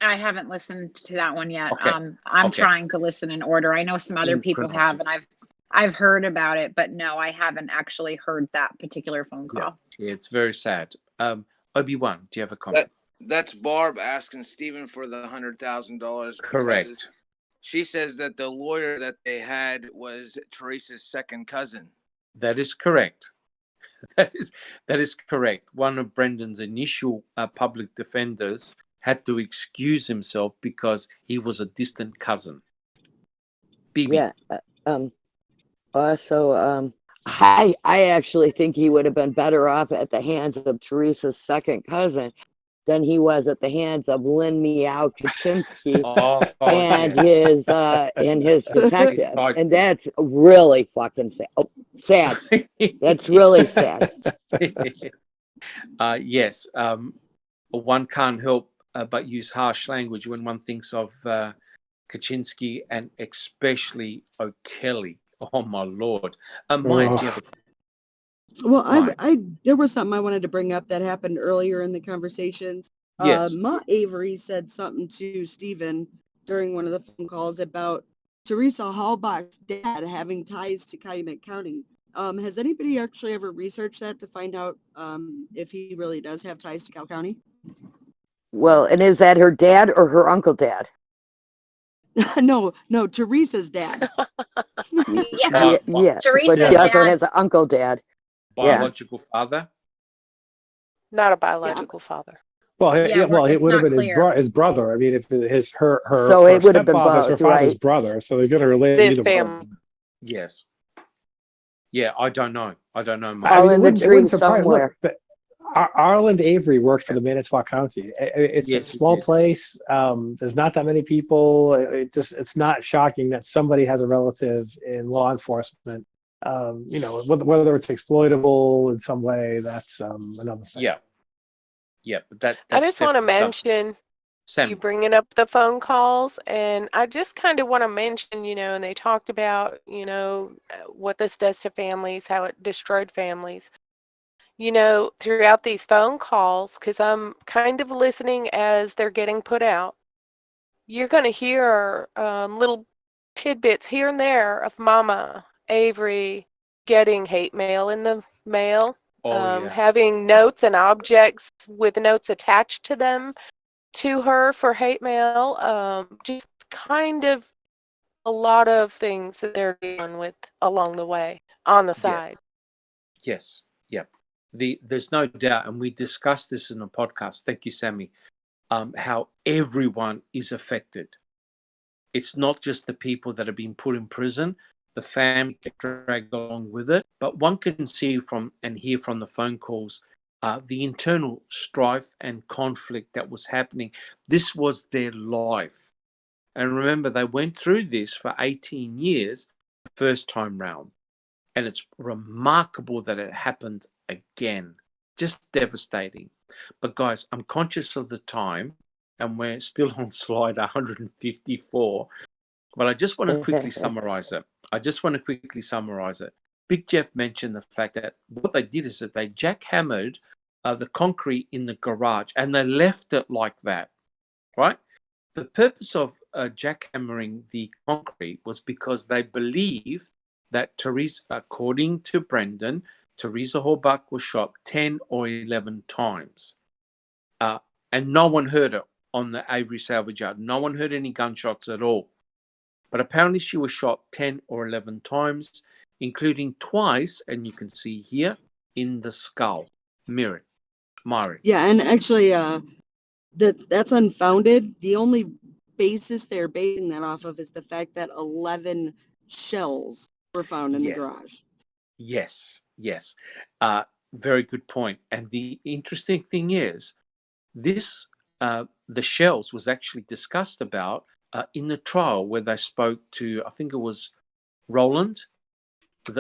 I haven't listened to that one yet. Okay. I'm Okay. trying to listen in order. I know some other people have, and I've heard about it, but no, I haven't actually heard that particular phone call. Yeah, it's very sad. Obi-Wan, do you have a comment? That's Barb asking Stephen for the $100,000. Correct. She says that the lawyer that they had was Teresa's second cousin. That is correct. That is correct. One of Brendan's initial public defenders had to excuse himself because he was a distant cousin. Bibi. Yeah. Also, I actually think he would have been better off at the hands of Teresa's second cousin than he was at the hands of Lynn Meow Kaczynski and his detective. And that's really fucking sad. Oh, sad. That's really sad. Yes. One can't help but use harsh language when one thinks of Kaczynski and especially O'Kelly. Oh my Lord. Maya, do you have a Well, there was something I wanted to bring up that happened earlier in the conversations. Yes. Ma Avery said something to Stephen during one of the phone calls about Teresa Halbach's dad having ties to Calumet County. Has anybody actually ever researched that to find out if he really does have ties to Cal County? Well, and is that her dad or her uncle dad? No, Teresa's dad. Yeah, Teresa's but she also dad- has an uncle dad. biological father? Not a biological father. Well, Yeah, well, it it's would have not been clear. his brother. I mean, if her So her it would have been stepfather's her both, father's right? brother, so they're going to relate This either family. one. Yes. Yeah, I don't know. Mike. All I in mean, the it wouldn't dream surprise. somewhere. Look, Arland Avery worked for the Manitowoc County. It's Yes, a he small did. place. There's not that many people. It's not shocking that somebody has a relative in law enforcement. Whether it's exploitable in some way, that's another thing. Yeah, but that's I just want to definitely something. mention Sam. you bringing up the phone calls, and I just kind of want to mention, and they talked about, what this does to families, how it destroyed families. Throughout these phone calls, because I'm kind of listening as they're getting put out, you're going to hear little tidbits here and there of Mama Avery getting hate mail in the mail, having notes and objects with notes attached to them to her for hate mail. Just kind of a lot of things that they're dealing with along the way on the side. Yes. Yep. there's no doubt, and we discussed this in a podcast. Thank you, Sammy. How everyone is affected. It's not just the people that have been put in prison. The family get dragged along with it. But one can see from and hear from the phone calls the internal strife and conflict that was happening. This was their life. And remember, they went through this for 18 years, the first time round. And it's remarkable that it happened again. Just devastating. But guys, I'm conscious of the time, and we're still on slide 154. But I just want to quickly summarize it. Big Jeff mentioned the fact that what they did is that they jackhammered the concrete in the garage, and they left it like that, right? The purpose of jackhammering the concrete was because they believed that Teresa, according to Brendan, Teresa Halbach was shot 10 or 11 times. And no one heard it on the Avery salvage yard. No one heard any gunshots at all. But apparently she was shot 10 or 11 times, including twice, and you can see here, in the skull. Miri. Yeah, and actually, that's unfounded. The only basis they're basing that off of is the fact that 11 shells were found in the garage. Yes. Very good point. And the interesting thing is, this the shells was actually discussed about in the trial where they spoke to, I think it was Roland,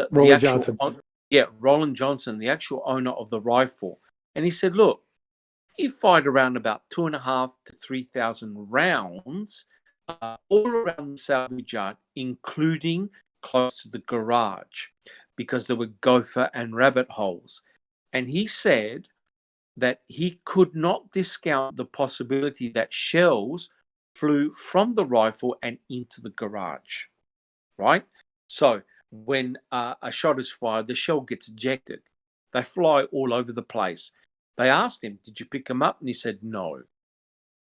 Roland Johnson. Roland Johnson, the actual owner of the rifle. And he said, look, he fired around about 2,500 to 3,000 rounds all around the salvage yard, including close to the garage, because there were gopher and rabbit holes. And he said that he could not discount the possibility that shells flew from the rifle and into the garage, right? So when a shot is fired, the shell gets ejected. They fly all over the place. They asked him, did you pick them up? And he said, no.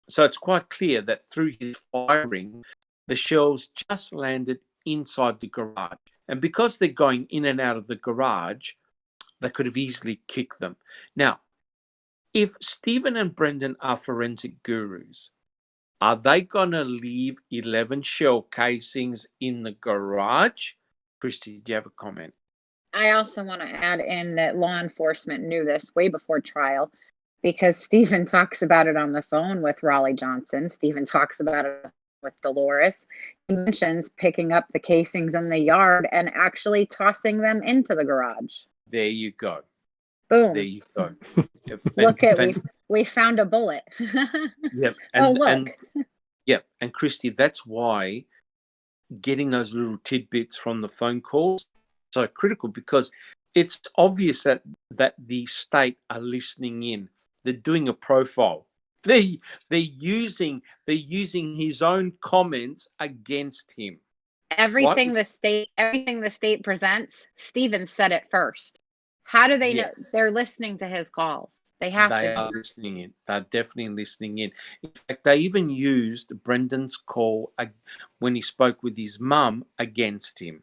So it's quite clear that through his firing, the shells just landed inside the garage. And because they're going in and out of the garage, they could have easily kicked them. Now, if Stephen and Brendan are forensic gurus, are they going to leave 11 shell casings in the garage? Christy, do you have a comment? I also want to add in that law enforcement knew this way before trial, because Stephen talks about it on the phone with Raleigh Johnson. Stephen talks about it with Dolores. He mentions picking up the casings in the yard and actually tossing them into the garage. There you go. Boom. There you go. Look at we found a bullet. Yep. And Christy, that's why getting those little tidbits from the phone calls so critical, because it's obvious that the state are listening in. They're doing a profile. They're using his own comments against him. Everything the state presents, Stephen said it first. How do they know? They're listening to his calls. They are listening in. They're definitely listening in. In fact, they even used Brendan's call when he spoke with his mum against him,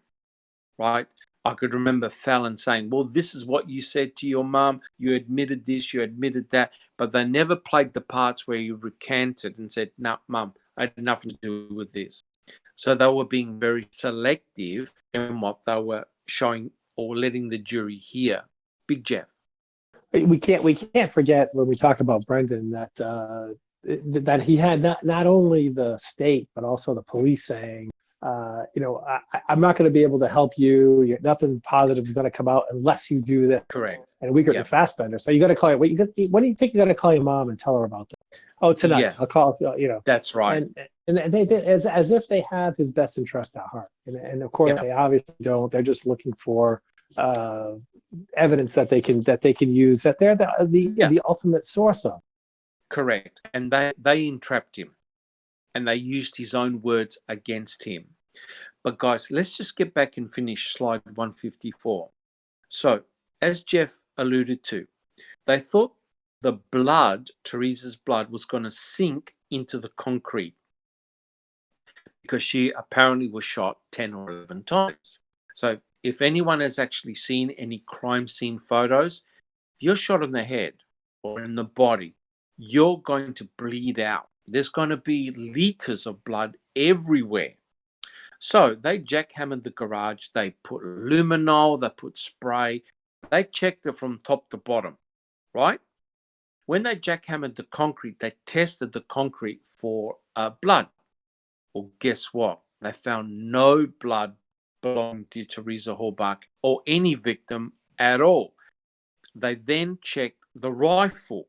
right? I could remember Fallon saying, well, this is what you said to your mum. You admitted this, you admitted that. But they never played the parts where you recanted and said, no, mum, I had nothing to do with this. So they were being very selective in what they were showing or letting the jury hear. Big Jeff. We can't forget when we talk about Brendan that he had not only the state but also the police saying, I'm not going to be able to help you. Nothing positive is going to come out unless you do this. Correct. And we got the Fassbender. So you got to call it. When do you think you got to call your mom and tell her about that? Oh, tonight. Yes. I'll call. That's right. And they as if they have his best interest at heart. And of course they obviously don't. They're just looking for evidence that they can use, that they're the ultimate source of. Correct. And they entrapped him, and they used his own words against him. But guys, let's just get back and finish slide 154. So, as Jeff alluded to, they thought the blood, Teresa's blood, was going to sink into the concrete because she apparently was shot 10 or 11 times. So if anyone has actually seen any crime scene photos, If you're shot in the head or in the body, you're going to bleed out. There's going to be liters of blood everywhere. So they jackhammered the garage. They put luminol, they put spray. They checked it from top to bottom, right? When they jackhammered the concrete, they tested the concrete for blood. Well, guess what? They found no blood belonging to Teresa Halbach or any victim at all. They then checked the rifle.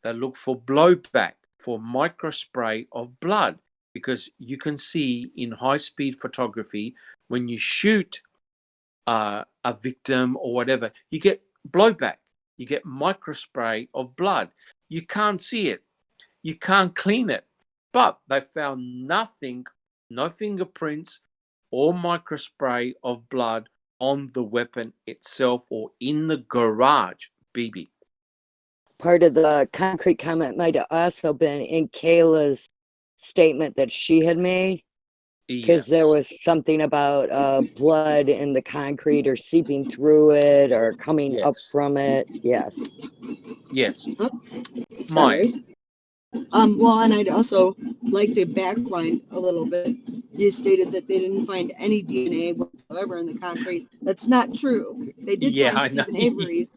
They looked for blowback, for microspray of blood, because you can see in high-speed photography, when you shoot a victim or whatever, you get blowback. You get microspray of blood. You can't see it. You can't clean it. But they found nothing, no fingerprints or microspray of blood on the weapon itself or in the garage, BB. Part of the concrete comment might have also been in Kayla's statement that she had made, because there was something about blood in the concrete or seeping through it or coming up Yes. from it. Yes. Yes. Sorry. Mike. Well, and I'd also like to backline a little bit. You stated that they didn't find any DNA whatsoever in the concrete. That's not true. They did Yeah, I find know. Stephen Avery's.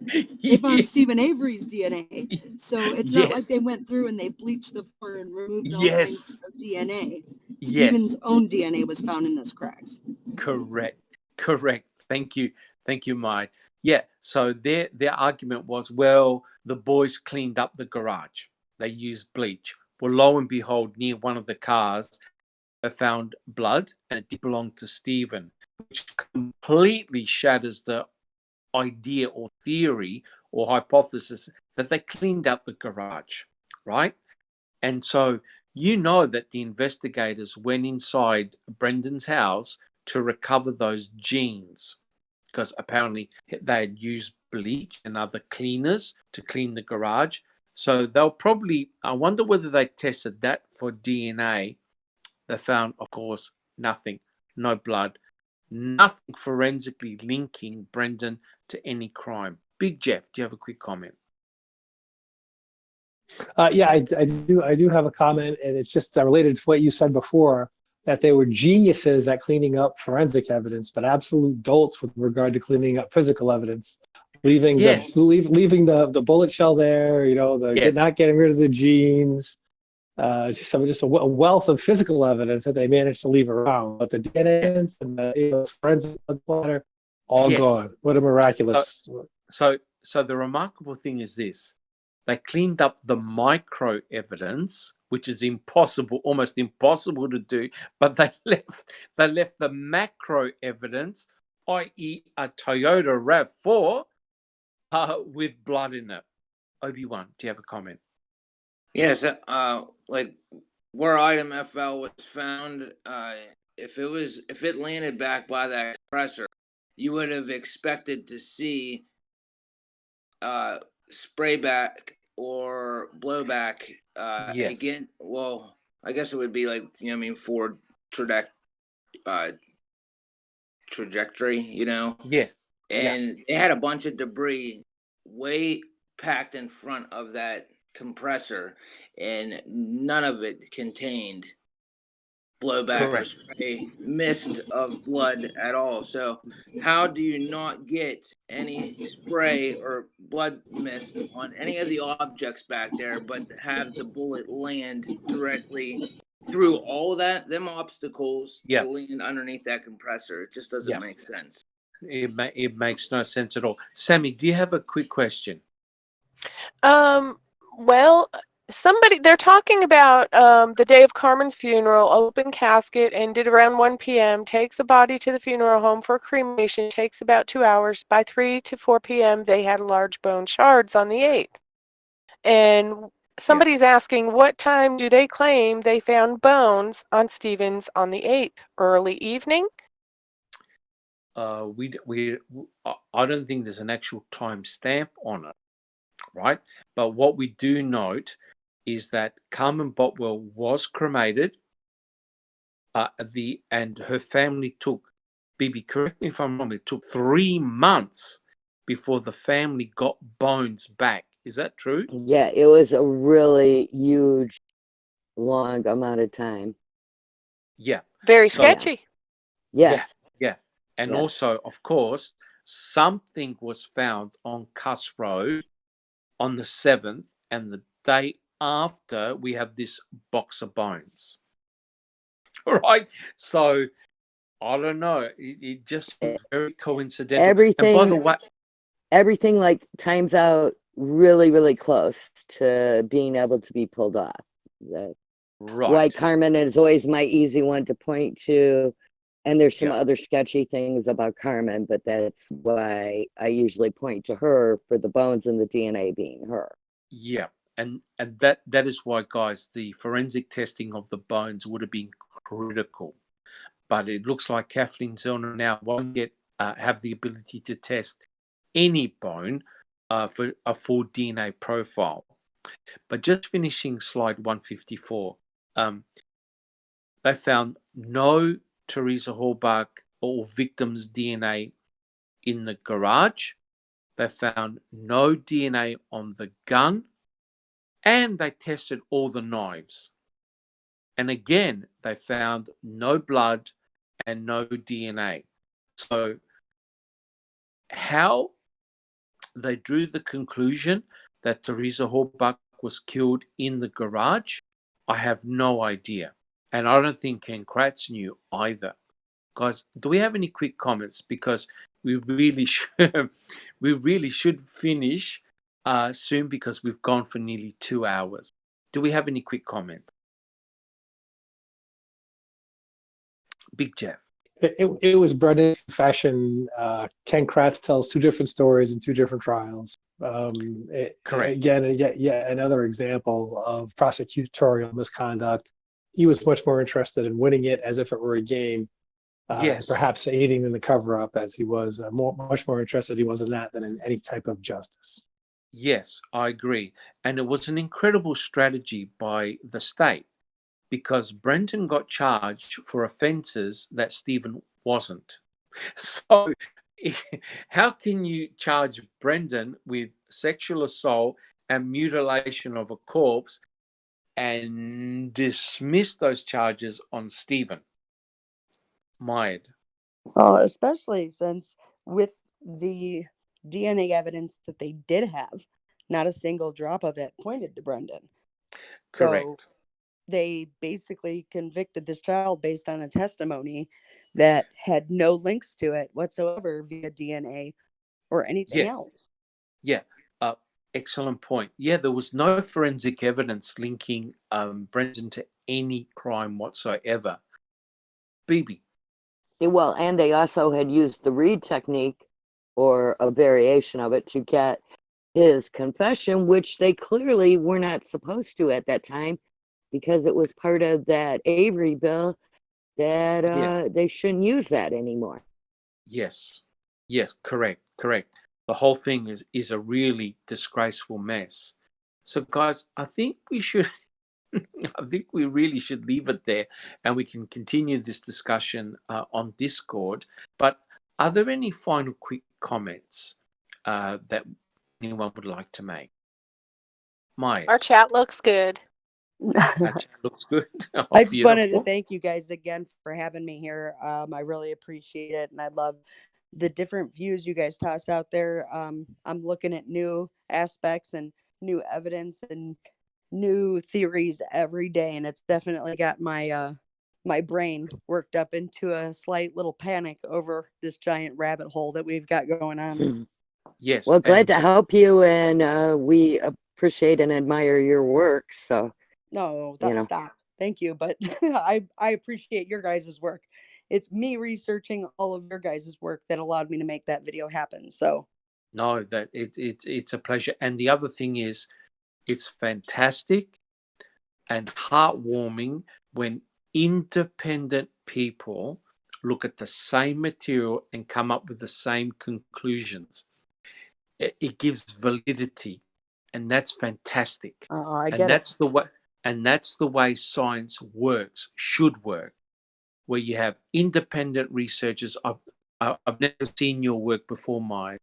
They found Stephen Avery's DNA. So it's not like Yes. they went through and they bleached the floor and removed all Yes. kinds of DNA. Yes. Stephen's own DNA was found in those cracks. Correct. Thank you, Mike. Yeah. So their argument was, well, the boys cleaned up the garage. They used bleach. Well, lo and behold, near one of the cars, they found blood, and it did belong to Stephen, which completely shatters the idea or theory or hypothesis that they cleaned up the garage, right? And so you know that the investigators went inside Brendan's house to recover those jeans, because apparently they had used bleach and other cleaners to clean the garage. So they'll probably, I wonder whether they tested that for DNA. They found, of course, nothing, no blood, nothing forensically linking Brendan to any crime. Big Jeff, do you have a quick comment? Yeah, I do have a comment, and it's just related to what you said before, that they were geniuses at cleaning up forensic evidence, but absolute dolts with regard to cleaning up physical evidence, leaving leaving the bullet shell there, not getting rid of the jeans, just a wealth of physical evidence that they managed to leave around, but the DNA and the forensic blood splatter all gone. What a miraculous! So the remarkable thing is this. They cleaned up the micro evidence, which is almost impossible to do, but they left the macro evidence, i.e. a Toyota RAV4, with blood in it. Obi-Wan, do you have a comment? Yes, like where item FL was found, if it landed back by that compressor, you would have expected to see spray back or blowback. Yes. Again, well, I guess it would be like, forward trajectory, Yes. And it had a bunch of debris way packed in front of that compressor, and none of it contained blowback or spray mist of blood at all. So how do you not get any spray or blood mist on any of the objects back there, but have the bullet land directly through all of them obstacles to land underneath that compressor? It just doesn't make sense. It makes no sense at all. Sammy, do you have a quick question? Well, they're talking about the day of Carmen's funeral, open casket, ended around 1 p.m., takes the body to the funeral home for cremation, takes about 2 hours. By 3 to 4 p.m., they had large bone shards on the 8th. And somebody's asking, what time do they claim they found bones on Stevens on the 8th? Early evening? I don't think there's an actual time stamp on it, right? But what we do note is that Carmen Botwell was cremated, and her family took, Bibi, correct me if I'm wrong, it took 3 months before the family got bones back. Is that true? Yeah, it was a really huge, long amount of time. Yeah. Very So, sketchy. Yes. yeah. And Yes. also, of course, something was found on Cuss Road on the 7th, and the day after, we have this box of bones. All right. So, I don't know. It just seems very coincidental. And by the Everything, way, everything like times out really, really close to being able to be pulled off. That's why right. Carmen is always my easy one to point to. And there's some Yeah. other sketchy things about Carmen, but that's why I usually point to her for the bones and the DNA being her. Yeah. And that is why, guys, the forensic testing of the bones would have been critical. But it looks like Kathleen Zellner now won't have the ability to test any bone for a full DNA profile. But just finishing slide 154, they found no Teresa Halbach or victim's DNA in the garage. They found no DNA on the gun, and they tested all the knives. And again, they found no blood and no DNA. So how they drew the conclusion that Teresa Halbach was killed in the garage, I have no idea. And I don't think Ken Kratz knew either. Guys, do we have any quick comments? Because we really should finish soon, because we've gone for nearly 2 hours. Do we have any quick comment? Big Jeff. It was Brendan's confession. Ken Kratz tells two different stories in two different trials. Correct. Again, yet another example of prosecutorial misconduct. He was much more interested in winning it as if it were a game, Yes. perhaps aiding in the cover-up, as he was much more interested he was in that than in any type of justice. Yes, I agree. And it was an incredible strategy by the state, because Brenton got charged for offences that Stephen wasn't. So how can you charge Brendan with sexual assault and mutilation of a corpse and dismiss those charges on Stephen? Myed. Especially since with the DNA evidence that they did have, not a single drop of it pointed to Brendan. Correct. So they basically convicted this child based on a testimony that had no links to it whatsoever via DNA or anything else. Yeah. Excellent point. Yeah, there was no forensic evidence linking Brendan to any crime whatsoever. BB. Well, and they also had used the Reed technique, or a variation of it, to get his confession, which they clearly were not supposed to at that time, because it was part of that Avery bill that they shouldn't use that anymore. Yes, correct. The whole thing is a really disgraceful mess. So, guys, I think we really should leave it there, and we can continue this discussion on Discord. But are there any final quick comments that anyone would like to make? Our chat looks good. Our chat looks good. I just wanted to thank you guys again for having me here. I really appreciate it, and I love the different views you guys toss out there. I'm looking at new aspects and new evidence and new theories every day, and it's definitely got my my brain worked up into a slight little panic over this giant rabbit hole that we've got going on. Yes. Well, glad to help you, and we appreciate and admire your work. So no, stop. Thank you, but I appreciate your guys' work. It's me researching all of your guys' work that allowed me to make that video happen. So no, that it's a pleasure. And the other thing is, it's fantastic and heartwarming when independent people look at the same material and come up with the same conclusions. It gives validity, and that's fantastic. That's the way science works, should work, where you have independent researchers. I've never seen your work before, Mike,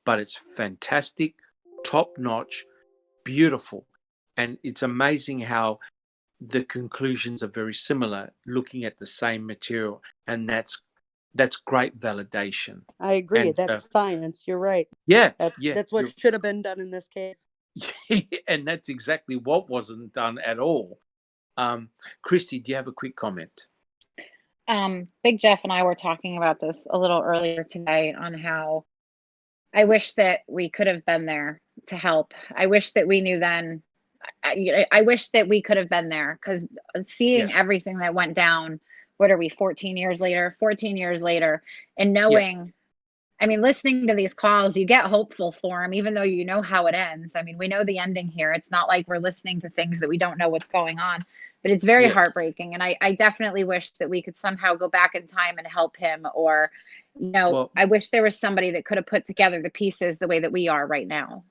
but it's fantastic, top notch, beautiful. And it's amazing how the conclusions are very similar looking at the same material. And that's great validation. I agree. And That's science. You're right. yeah, That's what should have been done in this case. and that's exactly what wasn't done at all. Christy, do you have a quick comment? Big Jeff and I were talking about this a little earlier today on how I wish that we could have been there to help. I wish that we knew then. I wish that we could have been there, because seeing Yes. everything that went down, what are we, 14 years later? 14 years later, and Yes. knowing, I mean, listening to these calls, you get hopeful for them, even though you know how it ends. I mean, we know the ending here. It's not like we're listening to things that we don't know what's going on, but it's very Yes. heartbreaking. And I definitely wish that we could somehow go back in time and help him, or, you know, Well, I wish there was somebody that could have put together the pieces the way that we are right now.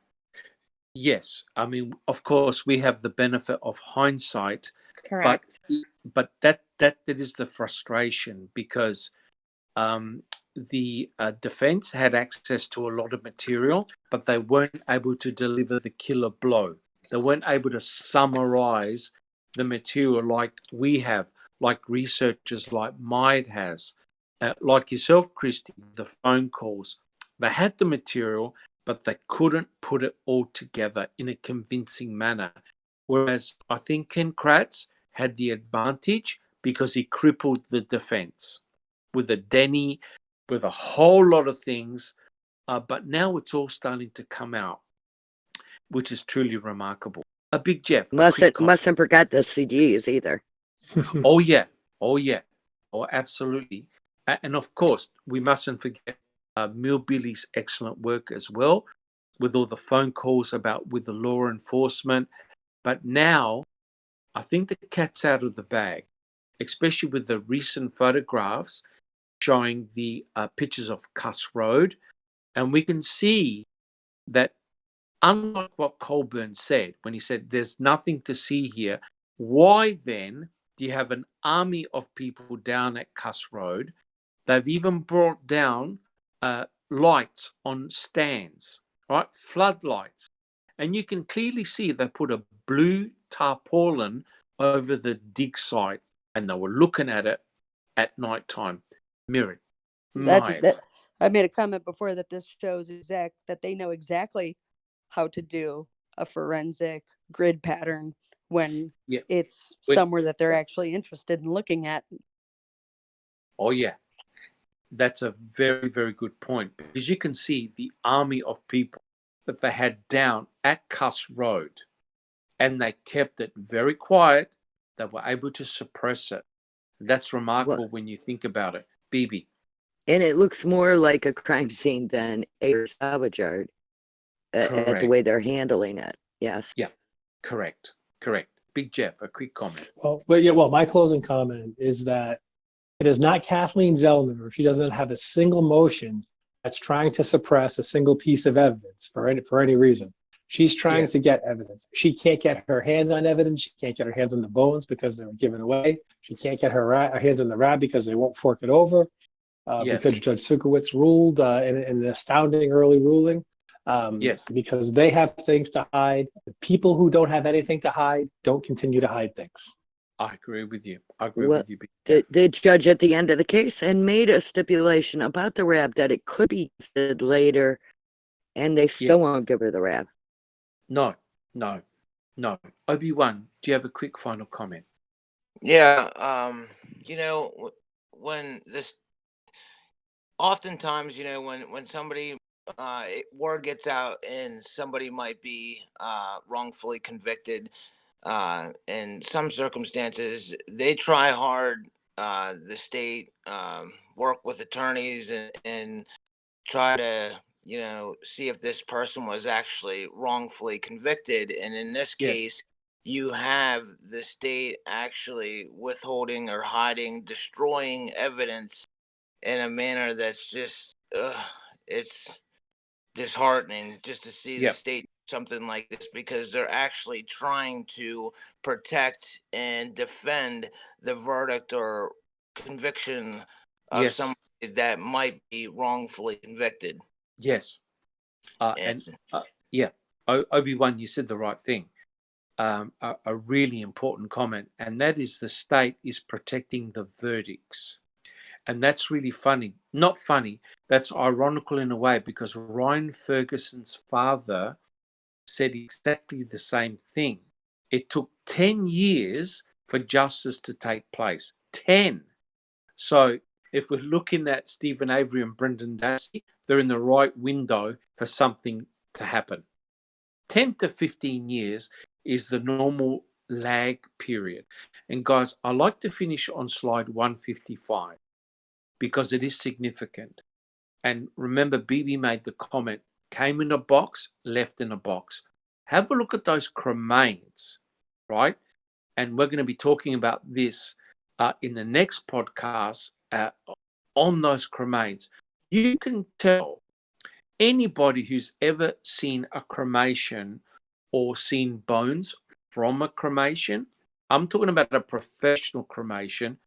yes. I mean, of course, we have the benefit of hindsight, Correct. but that is the frustration, because the defense had access to a lot of material, but they weren't able to deliver the killer blow. They weren't able to summarize the material like we have, like researchers like Mide has, like yourself, Christy, the phone calls. They had the material, but they couldn't put it all together in a convincing manner. Whereas I think Ken Kratz had the advantage because he crippled the defense with a Denny, with a whole lot of things. But now it's all starting to come out, which is truly remarkable. A Big Jeff. Mustn't forget the CDs either. Oh, yeah. Oh, yeah. Oh, absolutely. And of course, we mustn't forget Millbilly's excellent work as well, with all the phone calls with the law enforcement. But now, I think the cat's out of the bag, especially with the recent photographs showing the pictures of Cuss Road. And we can see that, unlike what Colburn said, when he said there's nothing to see here, why then do you have an army of people down at Cuss Road? They've even brought down lights on stands, right? Floodlights. And you can clearly see they put a blue tarpaulin over the dig site, and they were looking at it at night time. Mirrored. I made a comment before that this shows that they know exactly how to do a forensic grid pattern when it's somewhere that they're actually interested in looking at. Oh, yeah. That's a very, very good point, because you can see the army of people that they had down at Cuss Road, and they kept it very quiet. They were able to suppress it. That's remarkable when you think about it. Bibi. And it looks more like a crime scene than a salvage yard at the way they're handling it. Yes. Yeah, correct. Big Jeff, a quick comment. Well, my closing comment is that it is not Kathleen Zellner. She doesn't have a single motion that's trying to suppress a single piece of evidence for any reason. She's trying to get evidence. She can't get her hands on evidence. She can't get her hands on the bones because they were given away. She can't get her hands on the rab because they won't fork it over. Because Judge Sukowitz ruled in an astounding early ruling. Because they have things to hide. The people who don't have anything to hide don't continue to hide things. I agree with you. The judge at the end of the case and made a stipulation about the rab that it could be used later, and they still won't give her the rab. No. Obi-Wan, do you have a quick final comment? Yeah. When this, oftentimes, when somebody, word gets out and somebody might be wrongfully convicted, in some circumstances, they try hard, the state, work with attorneys and try to, see if this person was actually wrongfully convicted. And in this case, you have the state actually withholding or hiding, destroying evidence in a manner that's just, it's disheartening just to see the state something like this, because they're actually trying to protect and defend the verdict or conviction of somebody that might be wrongfully convicted. Yes. Yes. Yeah, Obi-Wan, you said the right thing. A really important comment, and that is the state is protecting the verdicts. And that's really funny. Not funny. That's ironical in a way, because Ryan Ferguson's father said exactly the same thing. It took 10 years for justice to take place. 10. So if we're looking at Stephen Avery and Brendan Dassey, they're in the right window for something to happen. 10 to 15 years is the normal lag period. And guys, I like to finish on slide 155 because it is significant. And remember, BB made the comment, came in a box, left in a box. Have a look at those cremains, right? And we're going to be talking about this in the next podcast on those cremains. You can tell anybody who's ever seen a cremation or seen bones from a cremation, I'm talking about a professional cremation,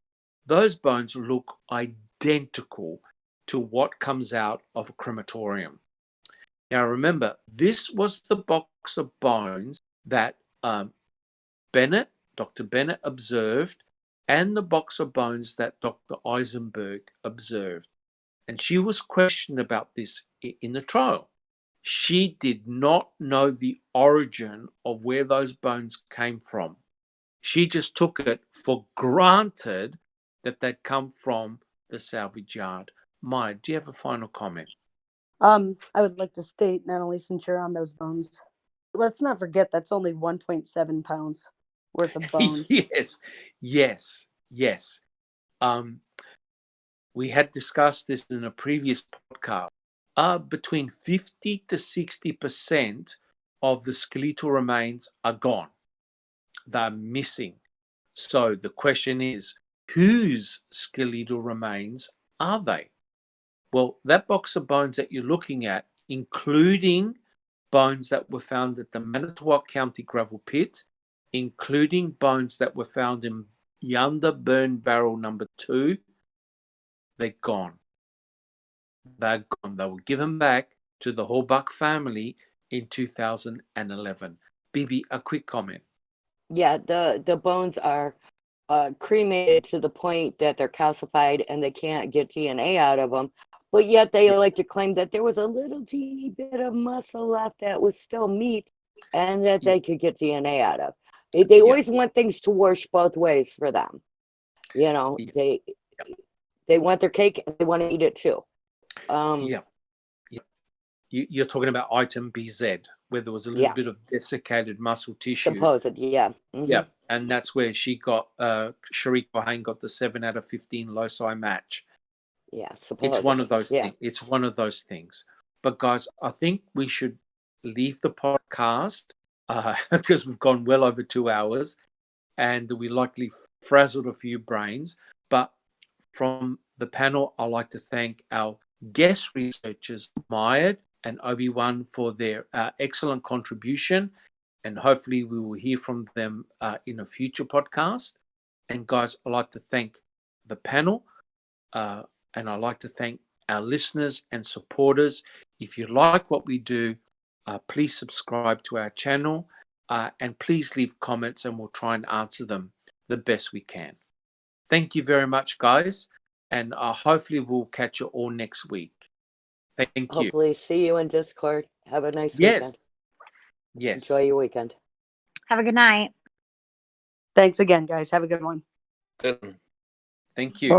those bones look identical to what comes out of a crematorium. Now remember, this was the box of bones that Dr. Bennett observed, and the box of bones that Dr. Eisenberg observed. And she was questioned about this in the trial. She did not know the origin of where those bones came from. She just took it for granted that they'd come from the salvage yard. Maya, do you have a final comment? I would like to state, not only since you're on those bones, let's not forget that's only 1.7 pounds worth of bones. Yes. We had discussed this in a previous podcast. Between 50 to 60% of the skeletal remains are gone. They're missing. So the question is, whose skeletal remains are they? Well, that box of bones that you're looking at, including bones that were found at the Manitowoc County gravel pit, including bones that were found in Yonder Burn Barrel number 2, they're gone. They're gone. They were given back to the Horbuck family in 2011. BB, a quick comment. Yeah, the bones are cremated to the point that they're calcified and they can't get DNA out of them. But yet they like to claim that there was a little teeny bit of muscle left that was still meat and that they could get DNA out of. They always want things to wash both ways for them. You know, they want their cake and they want to eat it too. You're talking about item BZ, where there was a little bit of desiccated muscle tissue. Supposed, yeah. Mm-hmm. Yeah, and that's where she got, Sheree Cohen got the 7 out of 15 loci match. Yeah, it's one of those things. It's one of those things. But guys, I think we should leave the podcast because we've gone well over 2 hours and we likely frazzled a few brains. But from the panel, I'd like to thank our guest researchers, Maya and Obi-Wan, for their excellent contribution. And hopefully we will hear from them in a future podcast. And guys, I'd like to thank the panel. And I'd like to thank our listeners and supporters. If you like what we do, please subscribe to our channel and please leave comments and we'll try and answer them the best we can. Thank you very much, guys. And hopefully we'll catch you all next week. Thank you. Hopefully see you in Discord. Have a nice weekend. Yes. Enjoy your weekend. Have a good night. Thanks again, guys. Have a good one. Good. Thank you.